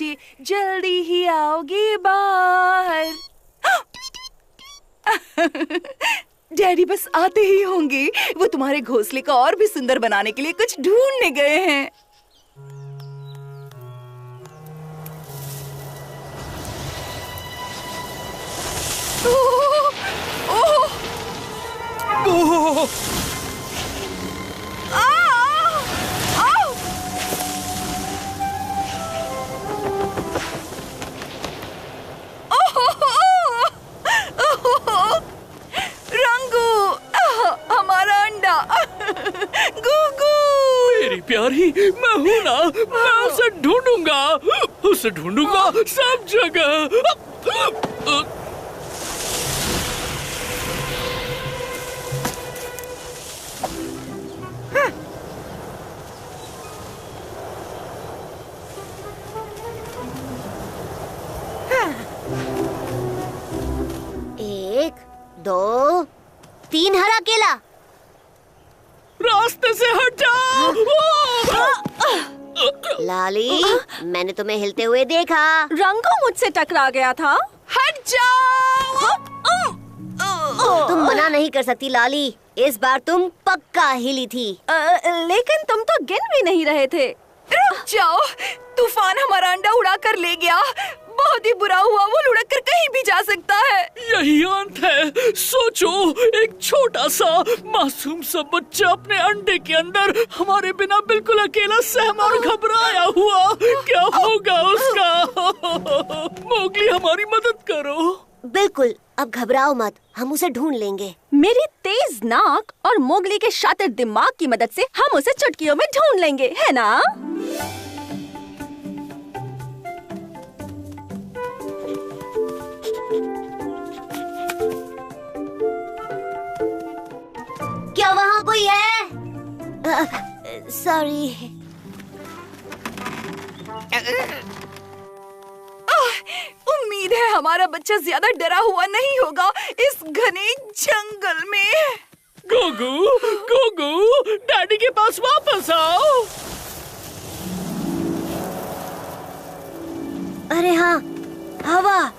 बच्चे जल्दी ही आओगे बाहर। डैडी बस आते ही होंगे। वो तुम्हारे घोंसले को और भी सुंदर बनाने के लिए कुछ ढूंढने गए हैं। प्यारी, मैं हूँ ना, मैं उसे ढूंढूंगा सब जगह। एक, दो, तीन हरा केला। रास्ते से हट जाओ। लाली, मैंने तुम्हें हिलते हुए देखा। रंगो मुझसे टकरा गया था। हट जाओ। तुम मना नहीं कर सकती लाली, इस बार तुम पक्का हिली थी। लेकिन तुम तो गिन भी नहीं रहे थे। रुक जाओ, तूफान हमारा अंडा उड़ा कर ले गया। बहुत ही बुरा हुआ, वो लुढ़क कर कहीं भी जा सकता है। यही अंत है। सोचो, एक छोटा सा मासूम सा बच्चा अपने अंडे के अंदर हमारे बिना बिल्कुल अकेला सहमा और घबराया हुआ। क्या होगा उसका? मोगली, हमारी मदद करो। बिल्कुल, अब घबराओ मत, हम उसे ढूंढ लेंगे। मेरी तेज नाक और मोगली के शातिर दिमाग की मदद से हम उसे चुटकियों में ढूंढ लेंगे, है ना? क्या वहाँ कोई है? सॉरी। उम्मीद है हमारा बच्चा ज्यादा डरा हुआ नहीं होगा इस घने जंगल में। गोगू, डैडी के पास वापस आओ। अरे हाँ, हवा।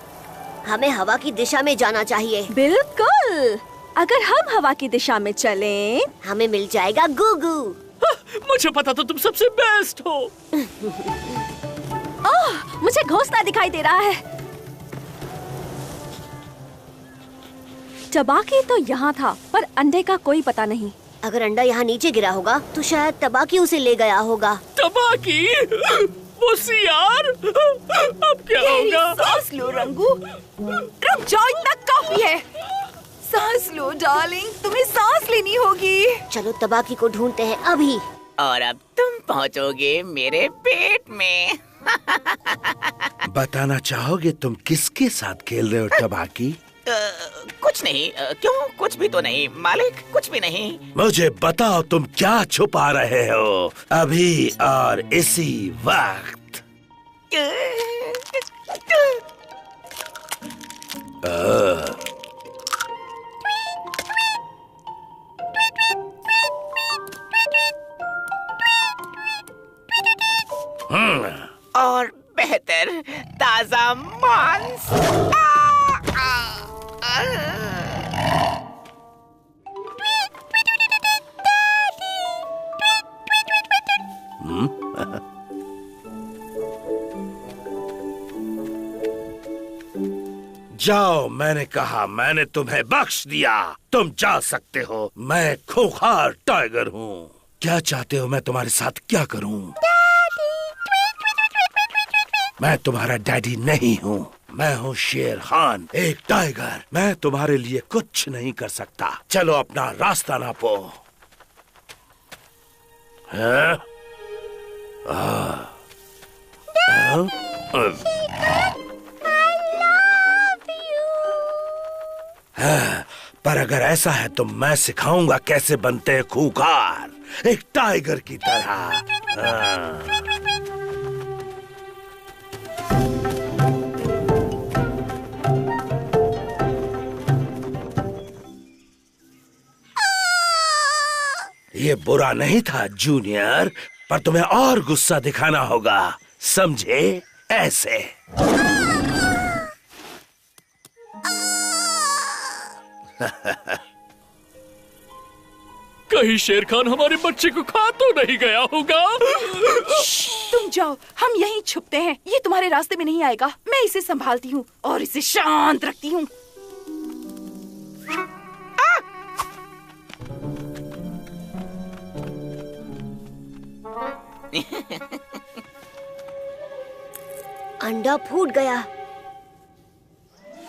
हमें हवा की दिशा में जाना चाहिए। बिल्कुल, अगर हम हवा की दिशा में चलें, हमें मिल जाएगा गुगू। मुझे पता तो तुम सबसे बेस्ट हो। ओह, मुझे घोंसला दिखाई दे रहा है। टबाकी तो यहाँ था, पर अंडे का कोई पता नहीं। अगर अंडा यहाँ नीचे गिरा होगा तो शायद तबाकी उसे ले गया होगा। तबाकी? वो सियार? अब क्या होगा? सांस लो रंगू, रुक जाओ, इतना काफी है। सांस लो डार्लिंग, तुम्हें सांस लेनी होगी। चलो तबाकी को ढूंढते हैं अभी। और अब तुम पहुंचोगे मेरे पेट में। बताना चाहोगे तुम किसके साथ खेल रहे हो टबाकी? कुछ नहीं। क्यों? कुछ भी तो नहीं मालिक, कुछ भी नहीं। मुझे बताओ तुम क्या छुपा रहे हो अभी और इसी वक्त। और बेहतर ताजा मांस। जाओ, मैंने कहा, मैंने तुम्हें बख्श दिया। तुम जा सकते हो। मैं खूंखार टाइगर हूँ। क्या चाहते हो मैं तुम्हारे साथ क्या करूँ? मैं तुम्हारा डैडी नहीं हूँ। मैं हूँ शेर खान, एक टाइगर। मैं तुम्हारे लिए कुछ नहीं कर सकता। चलो अपना रास्ता नापो। हाँ? पर अगर ऐसा है तो मैं सिखाऊंगा कैसे बनते हैं खूंखार, एक टाइगर की तरह। ये बुरा नहीं था जूनियर, पर तुम्हें और गुस्सा दिखाना होगा, समझे? ऐसे। कहीं शेर खान हमारे बच्चे को खा तो नहीं गया होगा? तुम जाओ, हम यहीं छुपते हैं। ये तुम्हारे रास्ते में नहीं आएगा। मैं इसे संभालती हूँ और इसे शांत रखती हूँ। अंडा फूट गया।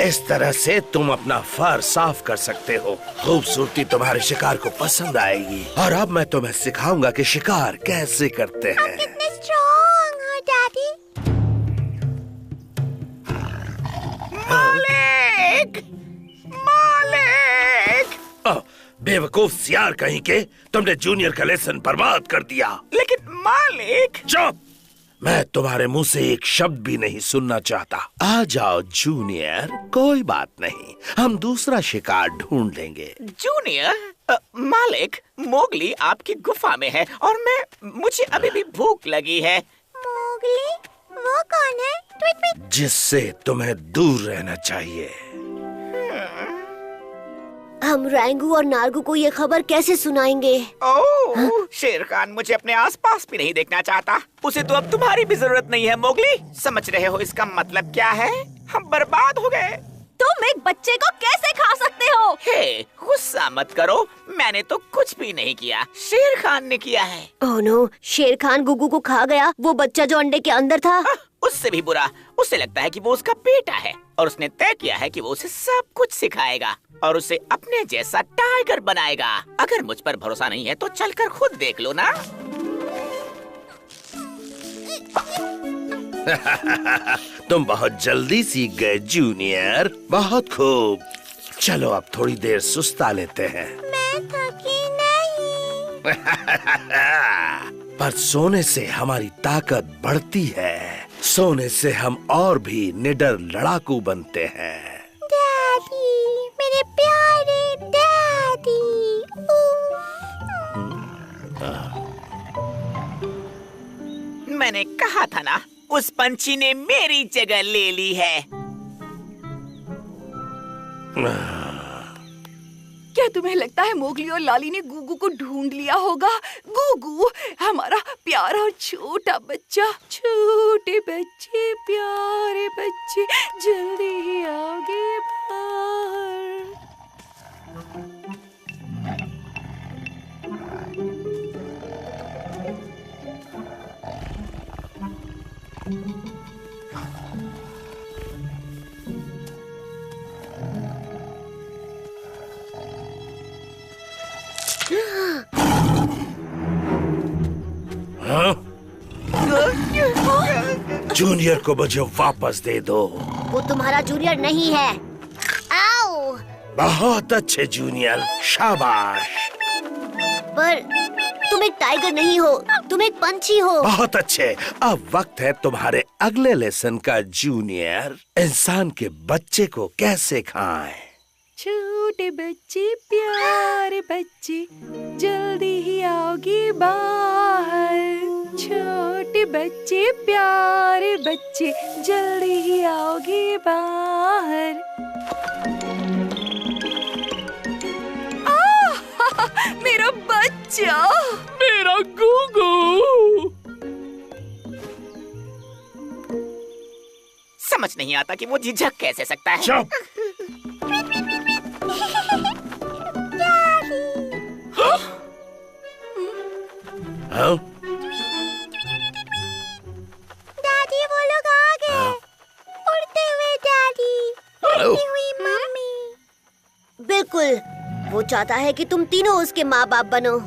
इस तरह से तुम अपना फर साफ कर सकते हो। खूबसूरती तुम्हारे शिकार को पसंद आएगी। और अब मैं तुम्हें सिखाऊंगा कि शिकार कैसे करते हैं। कितने स्ट्रॉन्ग हो डैडी। मालिक, मालिक। बेवकूफ सियार कहीं के, तुमने जूनियर का लेसन बर्बाद कर दिया। लेकिन मालिक। चुप! मैं तुम्हारे मुंह से एक शब्द भी नहीं सुनना चाहता। आ जाओ जूनियर, कोई बात नहीं, हम दूसरा शिकार ढूंढ लेंगे। जूनियर, मालिक, मोगली आपकी गुफा में है और मुझे अभी भी भूख लगी है। मोगली? वो कौन है? जिससे तुम्हें दूर रहना चाहिए। हम रैंगू और नार्गू को ये खबर कैसे सुनाएंगे? ओह, शेर खान मुझे अपने आसपास भी नहीं देखना चाहता। उसे तो अब तुम्हारी भी जरूरत नहीं है मोगली। समझ रहे हो इसका मतलब क्या है? हम बर्बाद हो गए। तुम एक बच्चे को कैसे खा सकते हो? हे, गुस्सा मत करो, मैंने तो कुछ भी नहीं किया, शेर खान ने किया है। ओह नो, शेर खान गुगू को खा गया। वो बच्चा जो अंडे के अंदर था। उससे भी बुरा, उसे लगता है कि वो उसका बेटा है और उसने तय किया है कि वो उसे सब कुछ सिखाएगा और उसे अपने जैसा टाइगर बनाएगा। अगर मुझ पर भरोसा नहीं है तो चलकर खुद देख लो ना। तुम बहुत जल्दी सीख गए जूनियर, बहुत खूब। चलो अब थोड़ी देर सुस्ता लेते हैं। मैं थकी नहीं। पर सोने से हमारी ताकत बढ़ती है। सोने से हम और भी निडर लड़ाकू बनते हैं। डैडी, मेरे प्यारे डैडी। मैंने कहा था ना, उस पंछी ने मेरी जगह ले ली है। क्या तुम्हें लगता है मोगली और लाली ने गुगू को ढूंढ लिया होगा? गुगू, हमारा प्यारा छोटा बच्चा। छोटे बच्चे, प्यारे बच्चे, जल्दी ही आओगे बाहर। हाँ? जूनियर को मुझे वापस दे दो। वो तुम्हारा जूनियर नहीं है। आओ। बहुत अच्छे जूनियर, शाबाश। पर तुम एक टाइगर नहीं हो, तुम एक पंछी हो। बहुत अच्छे। अब वक्त है तुम्हारे अगले लेसन का जूनियर। इंसान के बच्चे को कैसे खाएं? छोटे बच्चे, प्यारे बच्चे, जल्दी ही आओगे बाहर। छोटे बच्चे, प्यारे बच्चे, जल्दी ही आओगे बाहर। मेरा बच्चा, मेरा गुगू। समझ नहीं आता कि वो झिझक कैसे सकता है। चुप! हाँ? डैडी, वो लोग आ गए। उड़ते हुए डैडी, उड़ती हुई मम्मी। बिल्कुल, वो चाहता है कि तुम तीनों उसके माँ बाप बनो।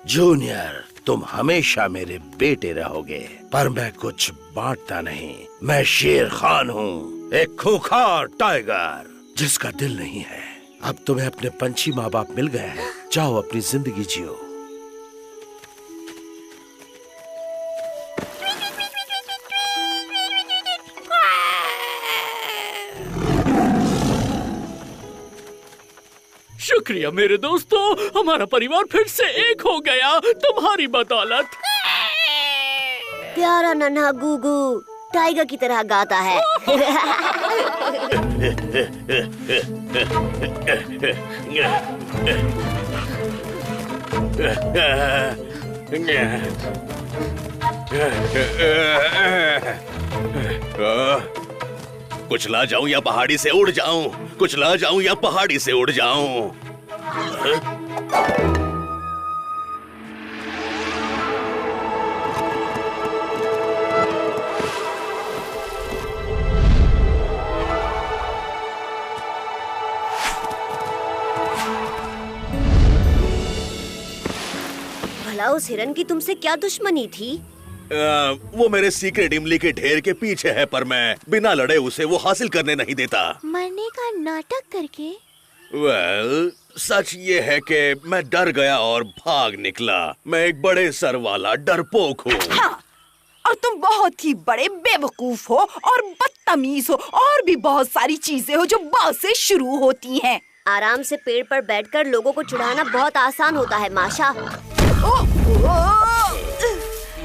जूनियर, तुम हमेशा मेरे बेटे रहोगे, पर मैं कुछ बांटता नहीं। मैं शेर खान हूँ, एक खूंखार टाइगर जिसका दिल नहीं है। अब तुम्हें अपने पंछी माँ बाप मिल गए हैं। जाओ अपनी जिंदगी जियो। शुक्रिया मेरे दोस्तों, हमारा परिवार फिर से एक हो गया तुम्हारी बदौलत। प्यारा नन्हा गुगू, टाइगर की तरह गाता है। कुछ ला जाऊं या पहाड़ी से उड़ जाऊं, कुछ ला जाऊं या पहाड़ी से उड़ जाऊं। भला उस हिरन की तुमसे क्या दुश्मनी थी? वो मेरे सीक्रेट इमली के ढेर के पीछे है, पर मैं बिना लड़े उसे वो हासिल करने नहीं देता। मरने का नाटक करके? वेल, सच ये है कि मैं डर गया और भाग निकला। मैं एक बड़े सर वाला डरपोक हूँ। हाँ, और तुम बहुत ही बड़े बेवकूफ हो और बदतमीज हो और भी बहुत सारी चीजें हो जो ब से शुरू होती हैं। आराम से पेड़ पर बैठकर लोगों को चिढ़ाना बहुत आसान होता है माशा।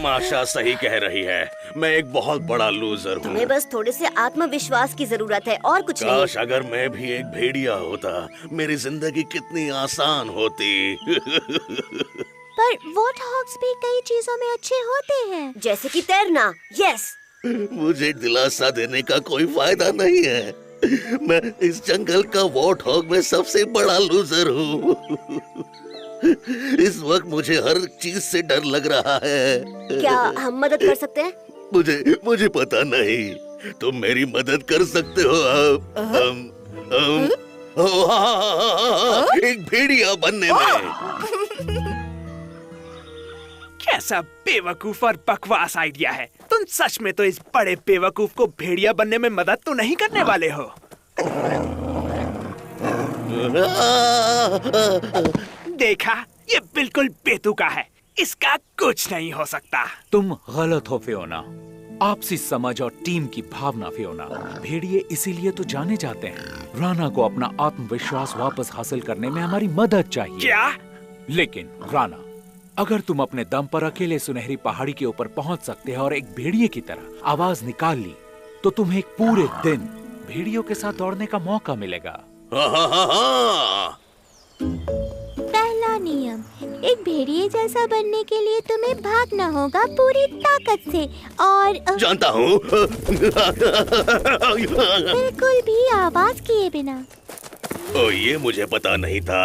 माशा सही कह रही है, मैं एक बहुत बड़ा लूजर हूँ। तुम्हें बस थोड़े से आत्मविश्वास की जरूरत है और कुछ नहीं। काश अगर मैं भी एक भेड़िया होता, मेरी जिंदगी कितनी आसान होती। पर वॉर्टहॉग्स भी कई चीजों में अच्छे होते हैं, जैसे कि तैरना। यस। मुझे दिलासा देने का कोई फायदा नहीं है। मैं इस जंगल का वॉर्टहॉग में सबसे बड़ा लूजर हूँ। इस वक्त मुझे हर चीज से डर लग रहा है। क्या हम मदद कर सकते हैं? मुझे पता नहीं। तुम मेरी मदद कर सकते हो। एक भेड़िया बनने में। कैसा बेवकूफ और बकवास आइडिया है। तुम सच में तो इस बड़े बेवकूफ को भेड़िया बनने में मदद तो नहीं करने वाले हो। देखा, ये बिल्कुल बेतुका है। इसका कुछ नहीं हो सकता। तुम गलत हो फियोना। आपसी समझ और टीम की भावना फियोना। भेड़िए इसीलिए तो जाने जाते हैं। राना को अपना आत्मविश्वास वापस हासिल करने में हमारी मदद चाहिए। क्या? लेकिन राना, अगर तुम अपने दम पर अकेले सुनहरी पहाड़ी के ऊपर पहुंच सकते हो और एक भेड़िए की तरह आवाज निकाल ली, तो तुम्हें एक पूरे दिन भेड़ियों के साथ दौड़ने का मौका मिलेगा। पहला नियम, एक भेड़िए जैसा बनने के लिए तुम्हें भागना होगा पूरी ताकत से और जानता हूँ। बिल्कुल भी आवाज किए बिना। ओ, ये मुझे पता नहीं था।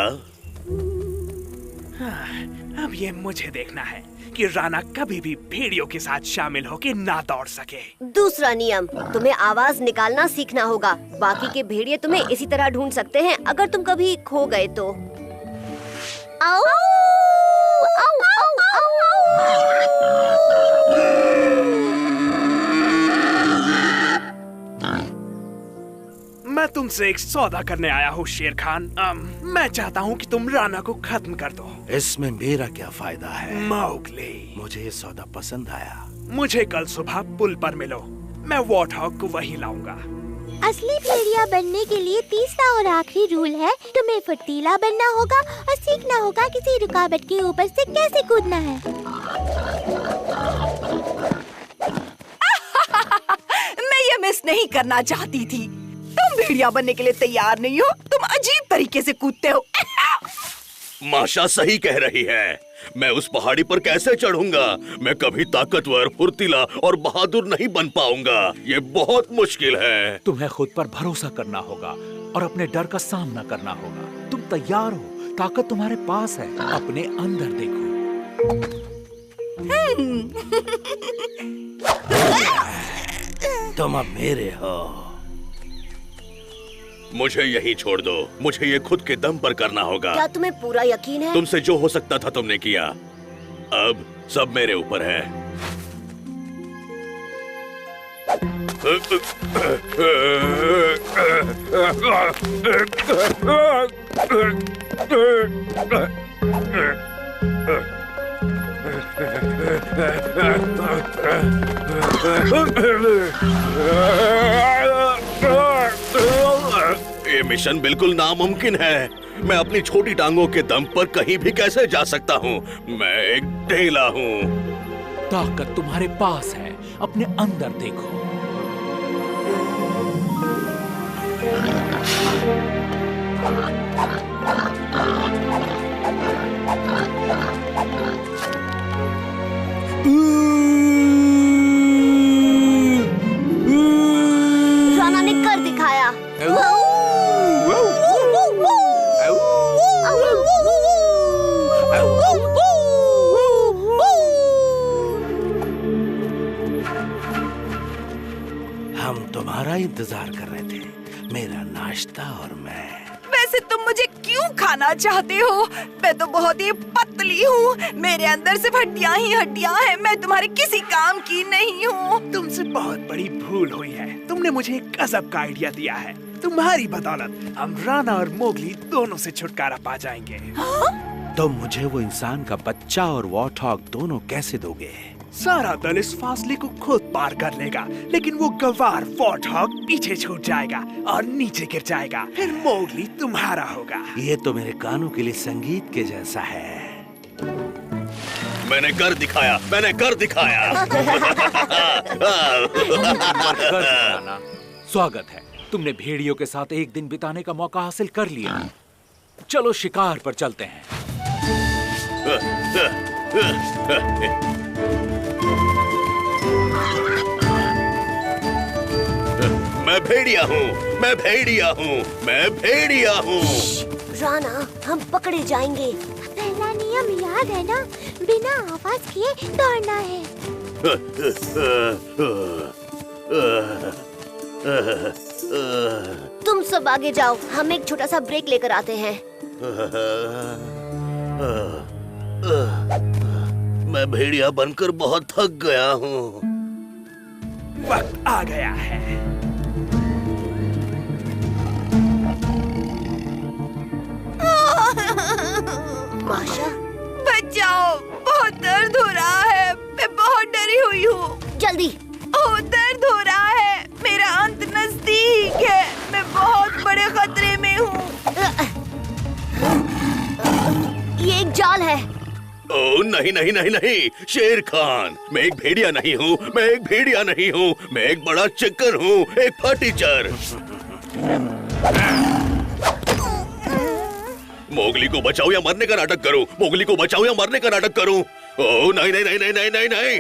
अब ये मुझे देखना है कि राना कभी भी भेड़ियों के साथ शामिल होकर ना दौड़ सके। दूसरा नियम, तुम्हें आवाज निकालना सीखना होगा। बाकी के भेड़िए तुम्हें इसी तरह ढूंढ सकते हैं अगर तुम कभी खो गए तो। आओ, आओ, आओ, आओ, मैं तुमसे एक सौदा करने आया हूँ शेर खान। मैं चाहता हूँ कि तुम राना को खत्म कर दो। इसमें मेरा क्या फायदा है? मौगली, मुझे ये सौदा पसंद आया। मुझे कल सुबह पुल पर मिलो। मैं वॉर्टहॉग को वहीं लाऊंगा। असली भेड़िया बनने के लिए तीसरा और आखिरी रूल है, तुम्हें फुर्तीला बनना होगा और सीखना होगा किसी रुकावट के ऊपर से कैसे कूदना है। मैं ये मिस नहीं करना चाहती थी। तुम भेड़िया बनने के लिए तैयार नहीं हो। तुम अजीब तरीके से कूदते हो। माशा सही कह रही है। मैं उस पहाड़ी पर कैसे चढ़ूंगा? मैं कभी ताकतवर, फुर्तीला और बहादुर नहीं बन पाऊंगा। ये बहुत मुश्किल है। तुम्हें खुद पर भरोसा करना होगा और अपने डर का सामना करना होगा। तुम तैयार हो? ताकत तुम्हारे पास है। अपने अंदर देखो। तुम अब मेरे हो। मुझे यही छोड़ दो। मुझे ये खुद के दम पर करना होगा। क्या तुम्हें पूरा यकीन है? तुमसे जो हो सकता था तुमने किया। अब सब मेरे ऊपर है। ये मिशन बिल्कुल नामुमकिन है। मैं अपनी छोटी टांगों के दम पर कहीं भी कैसे जा सकता हूँ? मैं एक ढेला हूँ। ताकत तुम्हारे पास है। अपने अंदर देखो। राणा ने कर दिखाया। हम तुम्हारा इंतजार कर रहे थे, मेरा नाश्ता और मैं। वैसे तुम मुझे क्यों खाना चाहते हो? मैं तो बहुत ही पतली हूँ, मेरे अंदर सिर्फ हड्डियाँ ही हड्डियाँ हैं। मैं तुम्हारे किसी काम की नहीं हूँ। तुमसे बहुत बड़ी भूल हुई है। तुमने मुझे एक गजब का आइडिया दिया है। तुम्हारी बदौलत हम राणा और मोगली दोनों से छुटकारा पा जाएंगे। तुम मुझे वो इंसान का बच्चा और वॉरहॉग दोनों कैसे दोगे? सारा दल इस फासले को खुद पार कर लेगा, लेकिन वो गवार वॉरहॉग पीछे छूट जाएगा और नीचे गिर जाएगा। फिर मोगली तुम्हारा होगा। ये तो मेरे कानों के लिए संगीत के जैसा है। मैंने कर दिखाया, मैंने कर दिखाया। स्वागत है, तुमने भेड़ियों के साथ एक दिन बिताने का मौका हासिल कर लिया। चलो शिकार पर चलते हैं। मैं भेड़िया हूँ, मैं भेड़िया हूँ, मैं भेड़िया हूँ। राणा, हम पकड़े जाएंगे। पहला नियम याद है ना, बिना आवाज किए दौड़ना है। तुम सब आगे जाओ, हम एक छोटा सा ब्रेक लेकर आते हैं। मैं भेड़िया बनकर बहुत थक गया हूँ। वक्त आ गया है। माशा, बचाओ, बहुत दर्द हो रहा है। मैं बहुत डरी हुई हूँ। जल्दी। ओह, दर्द हो रहा है। मेरा अंत नजदीक है। मैं बहुत बड़े खतरे में हूँ। ये एक जाल है। ओह नहीं नहीं नहीं नहीं, शेर खान, मैं एक भेड़िया नहीं हूँ, मैं एक भेड़िया नहीं हूँ, मैं एक बड़ा चिक्कर हूँ, एक फटीचर। मोगली को बचाओ या मरने का नाटक करूं? मोगली को बचाओ या मरने का नाटक करूं? ओह नहीं नहीं नहीं नहीं नहीं नहीं नहीं।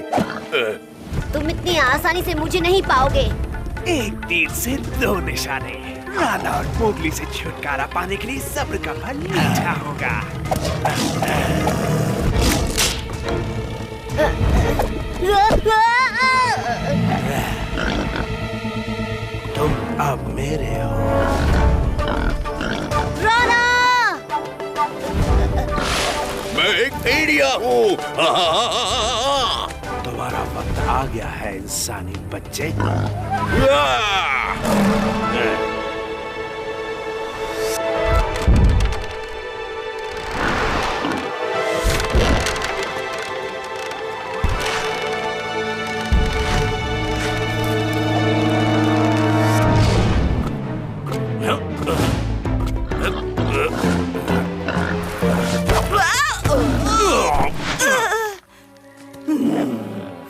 तुम इतनी आसानी से मुझे नहीं पाओगे। एक तीर से दो निशाने। राणा और मोगली से छुटकारा पाने के लिए सब्र का फल मीठा होगा। तुम अब मेरे हो। राणा! मैं एक भेड़िया हूँ। तुम्हारा वक्त आ गया है इंसानी बच्चे।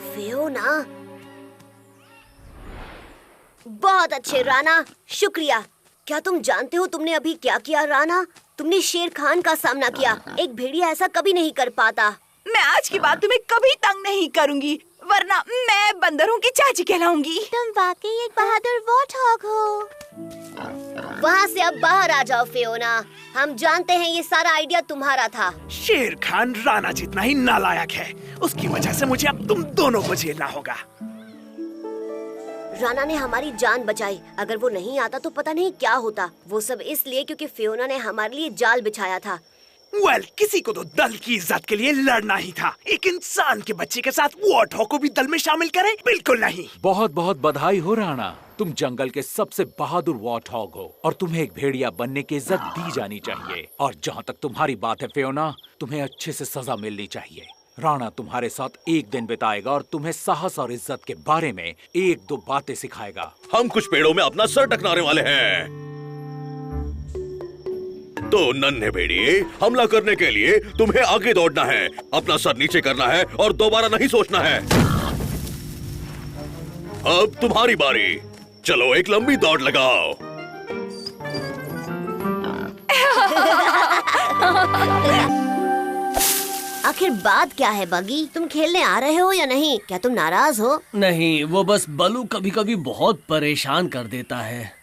फियोना, बहुत अच्छे राणा, शुक्रिया। क्या तुम जानते हो तुमने अभी क्या किया राणा? तुमने शेर खान का सामना किया। एक भेड़िया ऐसा कभी नहीं कर पाता। मैं आज की बात तुम्हें कभी तंग नहीं करूंगी, वरना मैं बंदरों की चाची कहलाऊंगी। तुम वाकई एक बहादुर वॉरहॉग हो। वहाँ से अब बाहर आ जाओ फियोना। हम जानते हैं ये सारा आइडिया तुम्हारा था। शेर खान राणा जितना ही नालायक है। उसकी वजह से मुझे अब तुम दोनों को झेलना होगा। राणा ने हमारी जान बचाई। अगर वो नहीं आता तो पता नहीं क्या होता। वो सब इसलिए क्योंकि फियोना ने हमारे लिए जाल बिछाया था। किसी को तो दल की इज्जत के लिए लड़ना ही था। एक इंसान के बच्चे के साथ वॉरहॉग को भी दल में शामिल करें? बिल्कुल नहीं। बहुत बहुत बधाई हो राणा, तुम जंगल के सबसे बहादुर वॉरहॉग हो और तुम्हें एक भेड़िया बनने की इज्जत दी जानी चाहिए। और जहाँ तक तुम्हारी बात है फियोना, तुम्हें अच्छे से सजा मिलनी चाहिए। राणा तुम्हारे साथ एक दिन बिताएगा और तुम्हें साहस और इज्जत के बारे में एक दो बातें सिखाएगा। हम कुछ पेड़ों में अपना सर टकराने वाले हैं। तो नन्हे भेड़िए, हमला करने के लिए तुम्हें आगे दौड़ना है, अपना सर नीचे करना है और दोबारा नहीं सोचना है। अब तुम्हारी बारी। चलो एक लंबी दौड़ लगाओ। आखिर बात क्या है बगी? तुम खेलने आ रहे हो या नहीं? क्या तुम नाराज हो? नहीं, वो बस बलू कभी कभी बहुत परेशान कर देता है।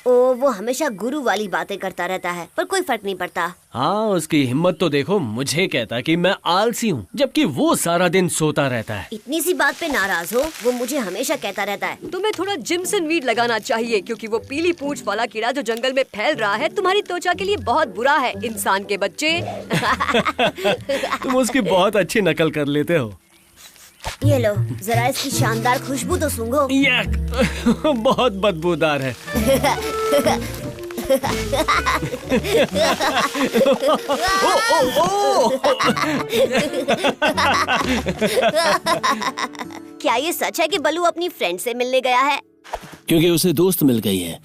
ओ, वो हमेशा गुरु वाली बातें करता रहता है, पर कोई फर्क नहीं पड़ता। हाँ, उसकी हिम्मत तो देखो। मुझे कहता कि मैं आलसी हूँ, जबकि वो सारा दिन सोता रहता है। इतनी सी बात पे नाराज हो? वो मुझे हमेशा कहता रहता है। तुम्हें थोड़ा जिमसन वीड लगाना चाहिए, क्योंकि वो पीली पूंछ वाला कीड़ा जो जंगल में फैल रहा है तुम्हारी त्वचा के लिए बहुत बुरा है, इंसान के बच्चे। तुम उसकी बहुत अच्छी नकल कर लेते हो। ये लो, जरा इसकी शानदार खुशबू तो सूंघो। बहुत बदबूदार है। क्या ये सच है कि बलू अपनी फ्रेंड से मिलने गया है? क्योंकि उसे दोस्त मिल गई है।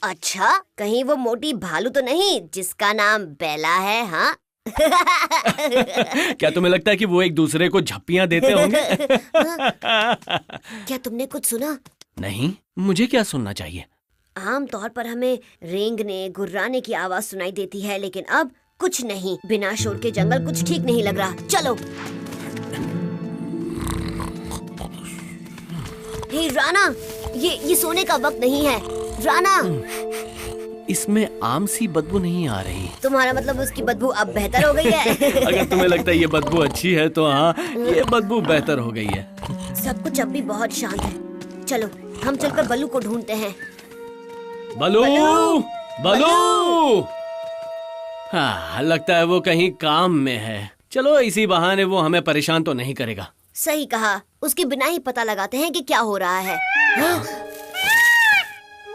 अच्छा, कहीं वो मोटी भालू तो नहीं जिसका नाम बेला है? हाँ। क्या तुम्हें लगता है कि वो एक दूसरे को झप्पियां देते होंगे? क्या तुमने कुछ सुना? नहीं, मुझे क्या सुनना चाहिए? आम तौर पर हमें रेंगने गुर्राने की आवाज सुनाई देती है, लेकिन अब कुछ नहीं। बिना शोर के जंगल कुछ ठीक नहीं लग रहा। चलो। हे राना, ये सोने का वक्त नहीं है। राना, इसमें आम सी बदबू नहीं आ रही। तुम्हारा मतलब उसकी बदबू अब बेहतर हो गई है? अगर तुम्हें लगता है ये बदबू अच्छी है तो हाँ, ये बदबू बेहतर हो गई है। सब कुछ अब भी बहुत शांत है। चलो, हम चलकर बलू को ढूंढते हैं। बलू, बलू। हाँ, लगता है वो कहीं काम में है। चलो, इसी बहाने वो हमें परेशान तो नहीं करेगा। सही कहा, उसके बिना ही पता लगाते हैं कि क्या हो रहा है। हाँ?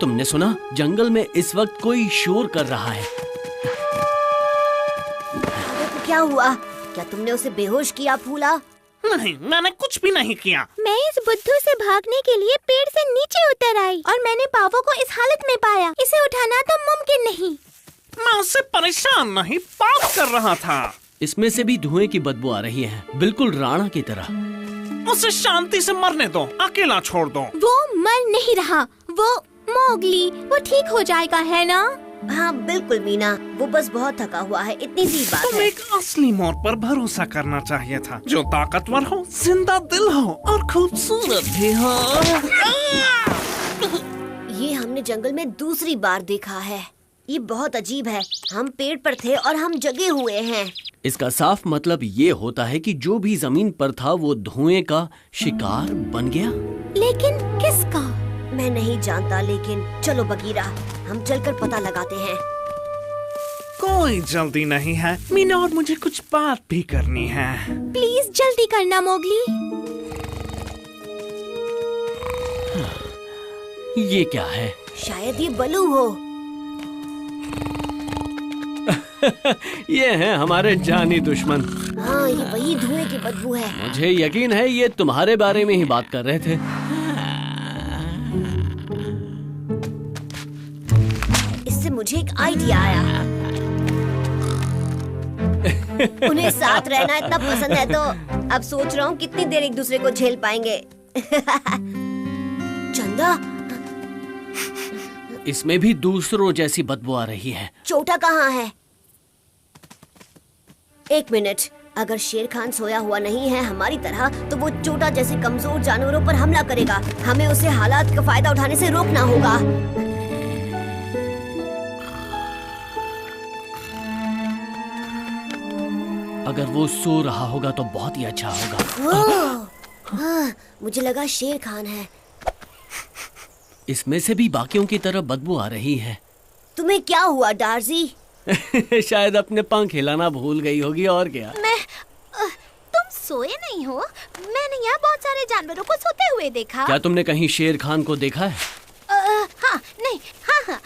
तुमने सुना? जंगल में इस वक्त कोई शोर कर रहा है। तो क्या हुआ? क्या तुमने उसे बेहोश किया फूला? नहीं, मैंने कुछ भी नहीं किया। मैं इस बुद्धू से भागने के लिए पेड़ से नीचे उतर आई और मैंने पावो को इस हालत में पाया। इसे उठाना तो मुमकिन नहीं। मैं उससे परेशान नहीं, बात कर रहा था। इसमें से भी धुएं की बदबू आ रही है, बिल्कुल राणा की तरह। उसे शांति से मरने दो, अकेला छोड़ दो। वो मर नहीं रहा। वो मोगली, वो ठीक हो जाएगा, है ना? हाँ बिल्कुल मीना, वो बस बहुत थका हुआ है, इतनी सी बात तुम है। एक असली मोर पर भरोसा करना चाहिए था, जो ताकतवर हो, जिंदा दिल हो और खूबसूरत भी हो। ये हमने जंगल में दूसरी बार देखा है। ये बहुत अजीब है। हम पेड़ पर थे और हम जगे हुए हैं। इसका साफ मतलब ये होता है कि जो भी जमीन पर था वो धुएं का शिकार बन गया। लेकिन किसका? मैं नहीं जानता, लेकिन चलो बगीरा, हम चलकर पता लगाते हैं। कोई जल्दी नहीं है, मीना और मुझे कुछ बात भी करनी है। प्लीज जल्दी करना मोगली। ये क्या है? शायद ये बलू हो। ये हैं हमारे जानी दुश्मन। हाँ, ये वही धुएं की बदबू है। मुझे यकीन है ये तुम्हारे बारे में ही बात कर रहे थे। इससे मुझे एक आइडिया आया। उन्हें साथ रहना इतना पसंद है तो अब सोच रहा हूँ कितनी देर एक दूसरे को झेल पाएंगे। चंदा, इसमें भी दूसरों जैसी बदबू आ रही है। चोटा कहाँ है? एक मिनट, अगर शेर खान सोया हुआ नहीं है हमारी तरह, तो वो चोटा जैसे कमजोर जानवरों पर हमला करेगा। हमें उसे हालात का फायदा उठाने से रोकना होगा। अगर वो सो रहा होगा तो बहुत ही अच्छा होगा। मुझे लगा शेर खान है। इसमें से भी बाकियों की तरह बदबू आ रही है। तुम्हें क्या हुआ डार्जी? शायद अपने पंख हिलाना भूल गई होगी, और क्या। तुम सोए नहीं हो? मैंने यहाँ बहुत सारे जानवरों को सोते हुए देखा। क्या तुमने कहीं शेर खान को देखा है? हाँ, नहीं, हाँ,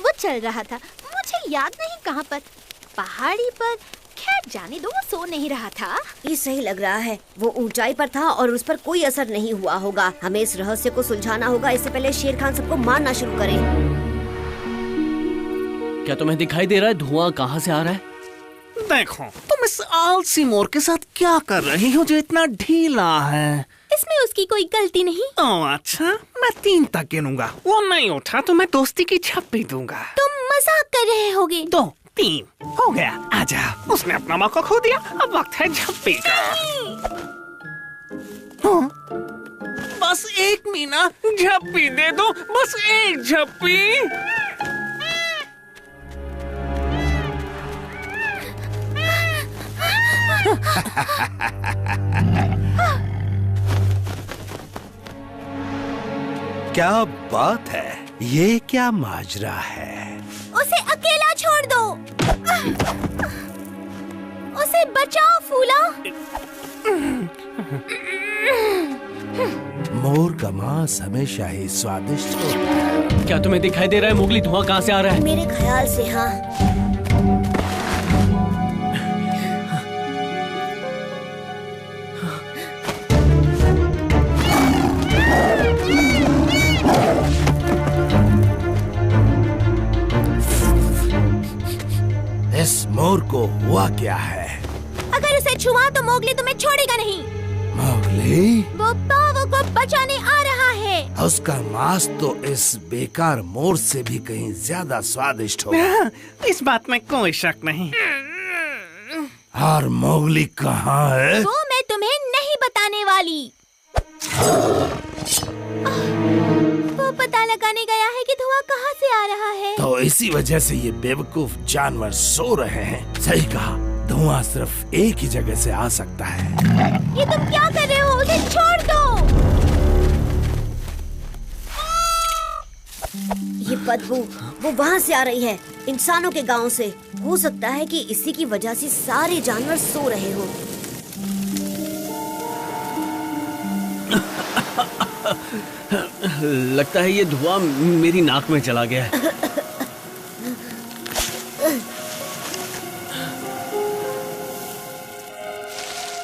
वो चल रहा था। मुझे याद नहीं कहाँ पर, पहाड़ी पर। खैर जाने दो, वो सो नहीं रहा था। ये सही लग रहा है। वो ऊंचाई पर था और उस पर कोई असर नहीं हुआ होगा। हमें इस रहस्य को सुलझाना होगा, इससे पहले शेर खान सबको मारना शुरू करे। क्या तुम्हें दिखाई दे रहा है धुआं कहाँ से आ रहा है? देखो, तुम इस आलसी मोर के साथ क्या कर रही हो जो इतना ढीला है? इसमें उसकी कोई गलती नहीं। ओह अच्छा, मैं 3 तक गिनूंगा। वो नहीं उठा तो मैं दोस्ती की छप्पी दूंगा। तुम मजाक कर रहे होगे। तो 3 हो गया। आजा, उसने अपना मौका खो दिया, अब वक्त है झप्पी का। हाँ? बस एक मीना, झप्पी दे दो, बस एक झप्पी। क्या बात है, ये क्या माजरा है? उसे अकेला छोड़ दो। उसे बचाओ फूला। मोर का मांस हमेशा ही स्वादिष्ट होता है। क्या तुम्हें दिखाई दे रहा है मोगली, धुआं कहाँ से आ रहा है? मेरे ख्याल से हाँ। इस मोर को हुआ क्या है? अगर उसे छुआ तो मोगली तुम्हें छोड़ेगा नहीं। मोगली? वो पावो को बचाने आ रहा है। उसका मांस तो इस बेकार मोर से भी कहीं ज्यादा स्वादिष्ट होगा। इस बात में कोई शक नहीं। और मोगली कहाँ है? वो मैं तुम्हें नहीं बताने वाली। वो पता लगाने गया है कि धुआं कहाँ से आ रहा है। तो इसी वजह से ये बेवकूफ जानवर सो रहे हैं। सही कहा, धुआं सिर्फ एक ही जगह से आ सकता है। ये तुम क्या कर रहे हो? उसे छोड़ दो। ये बदबू वो वहाँ से आ रही है, इंसानों के गांव से। हो सकता है कि इसी की वजह से सारे जानवर सो रहे हो। लगता है ये धुआं मेरी नाक में चला गया है।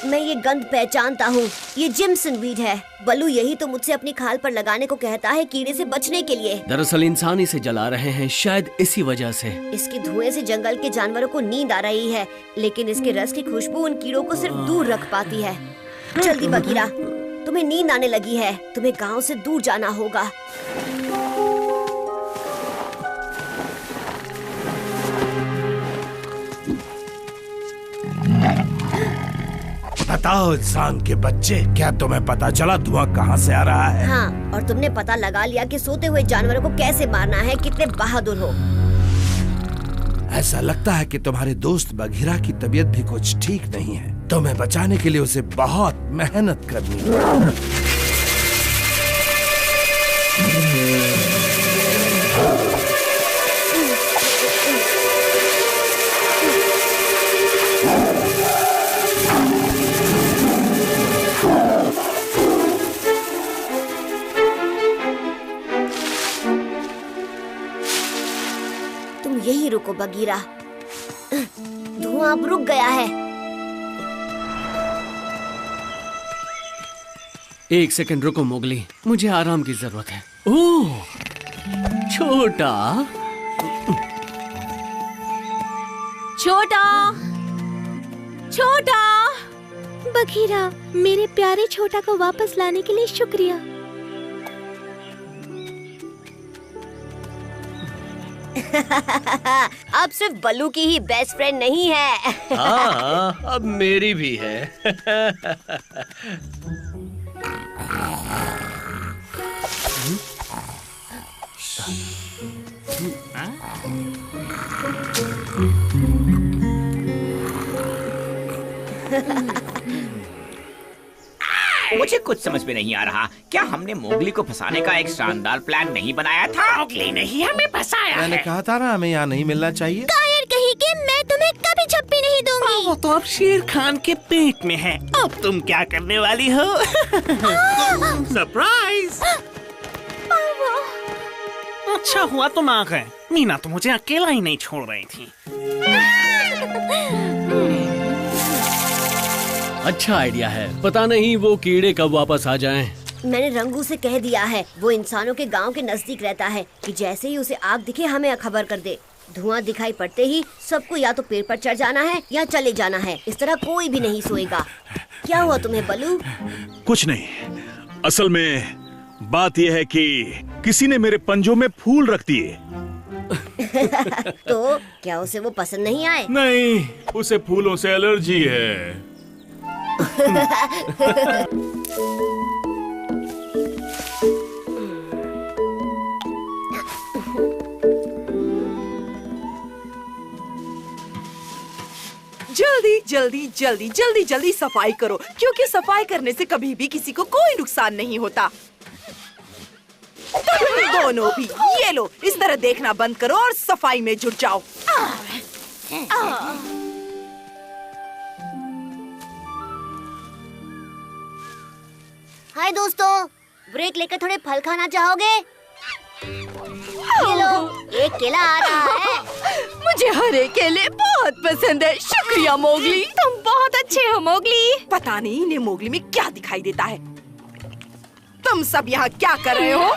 मैं ये गंध पहचानता हूँ, ये जिम्सन वीड है। बलू यही तो मुझसे अपनी खाल पर लगाने को कहता है कीड़े से बचने के लिए। दरअसल इंसान इसे जला रहे हैं, शायद इसी वजह से। इसके धुएं से जंगल के जानवरों को नींद आ रही है, लेकिन इसके रस की खुशबू उन कीड़ों को सिर्फ दूर रख पाती है। जल्दी बगीरा, तुम्हें नींद आने लगी है, तुम्हें गांव से दूर जाना होगा। बताओ इंसान के बच्चे, क्या तुम्हें पता चला धुआं कहाँ से आ रहा है? हाँ, और तुमने पता लगा लिया कि सोते हुए जानवरों को कैसे मारना है। कितने बहादुर हो। ऐसा लगता है कि तुम्हारे दोस्त बघीरा की तबीयत भी कुछ ठीक नहीं है। तुम्हें बचाने के लिए उसे बहुत मेहनत करनी है। तुम यही रुको बगीरा, धुआं अब रुक गया है। एक सेकंड रुको मोगली, मुझे आराम की जरूरत है। ओह, छोटा छोटा छोटा। बघीरा, मेरे प्यारे छोटा को वापस लाने के लिए शुक्रिया। अब सिर्फ बल्लू की ही बेस्ट फ्रेंड नहीं है। हाँ, अब मेरी भी है। मुझे कुछ समझ में नहीं आ रहा, क्या हमने मोगली को फंसाने का एक शानदार प्लान नहीं बनाया था? मोगली नहीं हमें फंसाया मैंने है। कहा था ना, हमें यहाँ नहीं मिलना चाहिए। कायर कहीं के मैं तुम्हें कभी झप्पी नहीं दूंगी। वो तो अब शेर खान के पेट में है। अब तुम क्या करने वाली हो? सरप्राइज। अच्छा हुआ तुम आ गए। मीना तो मुझे अकेला ही नहीं छोड़ रही थी। अच्छा आइडिया है, पता नहीं वो कीड़े कब वापस आ जाएं। मैंने रंगू से कह दिया है, वो इंसानों के गांव के नजदीक रहता है, कि जैसे ही उसे आग दिखे हमें खबर कर दे। धुआं दिखाई पड़ते ही सबको या तो पेड़ पर चढ़ जाना है या चले जाना है। इस तरह कोई भी नहीं सोएगा। क्या हुआ तुम्हें बलू? कुछ नहीं, असल में बात यह है कि किसी ने मेरे पंजों में फूल रख दिए। तो क्या उसे वो पसंद नहीं आए? नहीं, उसे फूलों से एलर्जी है। जल्दी जल्दी जल्दी जल्दी जल्दी सफाई करो, क्योंकि सफाई करने से कभी भी किसी को कोई नुकसान नहीं होता। तुम दोनों भी ये लो, इस तरह देखना बंद करो और सफाई में जुट जाओ। हाय दोस्तों, ब्रेक लेकर थोड़े फल खाना चाहोगे? ये लो, एक केला आ रहा है। मुझे हरे केले बहुत पसंद है। शुक्रिया मोगली, तुम बहुत अच्छे हो मोगली। पता नहीं इन्हें मोगली में क्या दिखाई देता है। तुम सब यहाँ क्या कर रहे हो?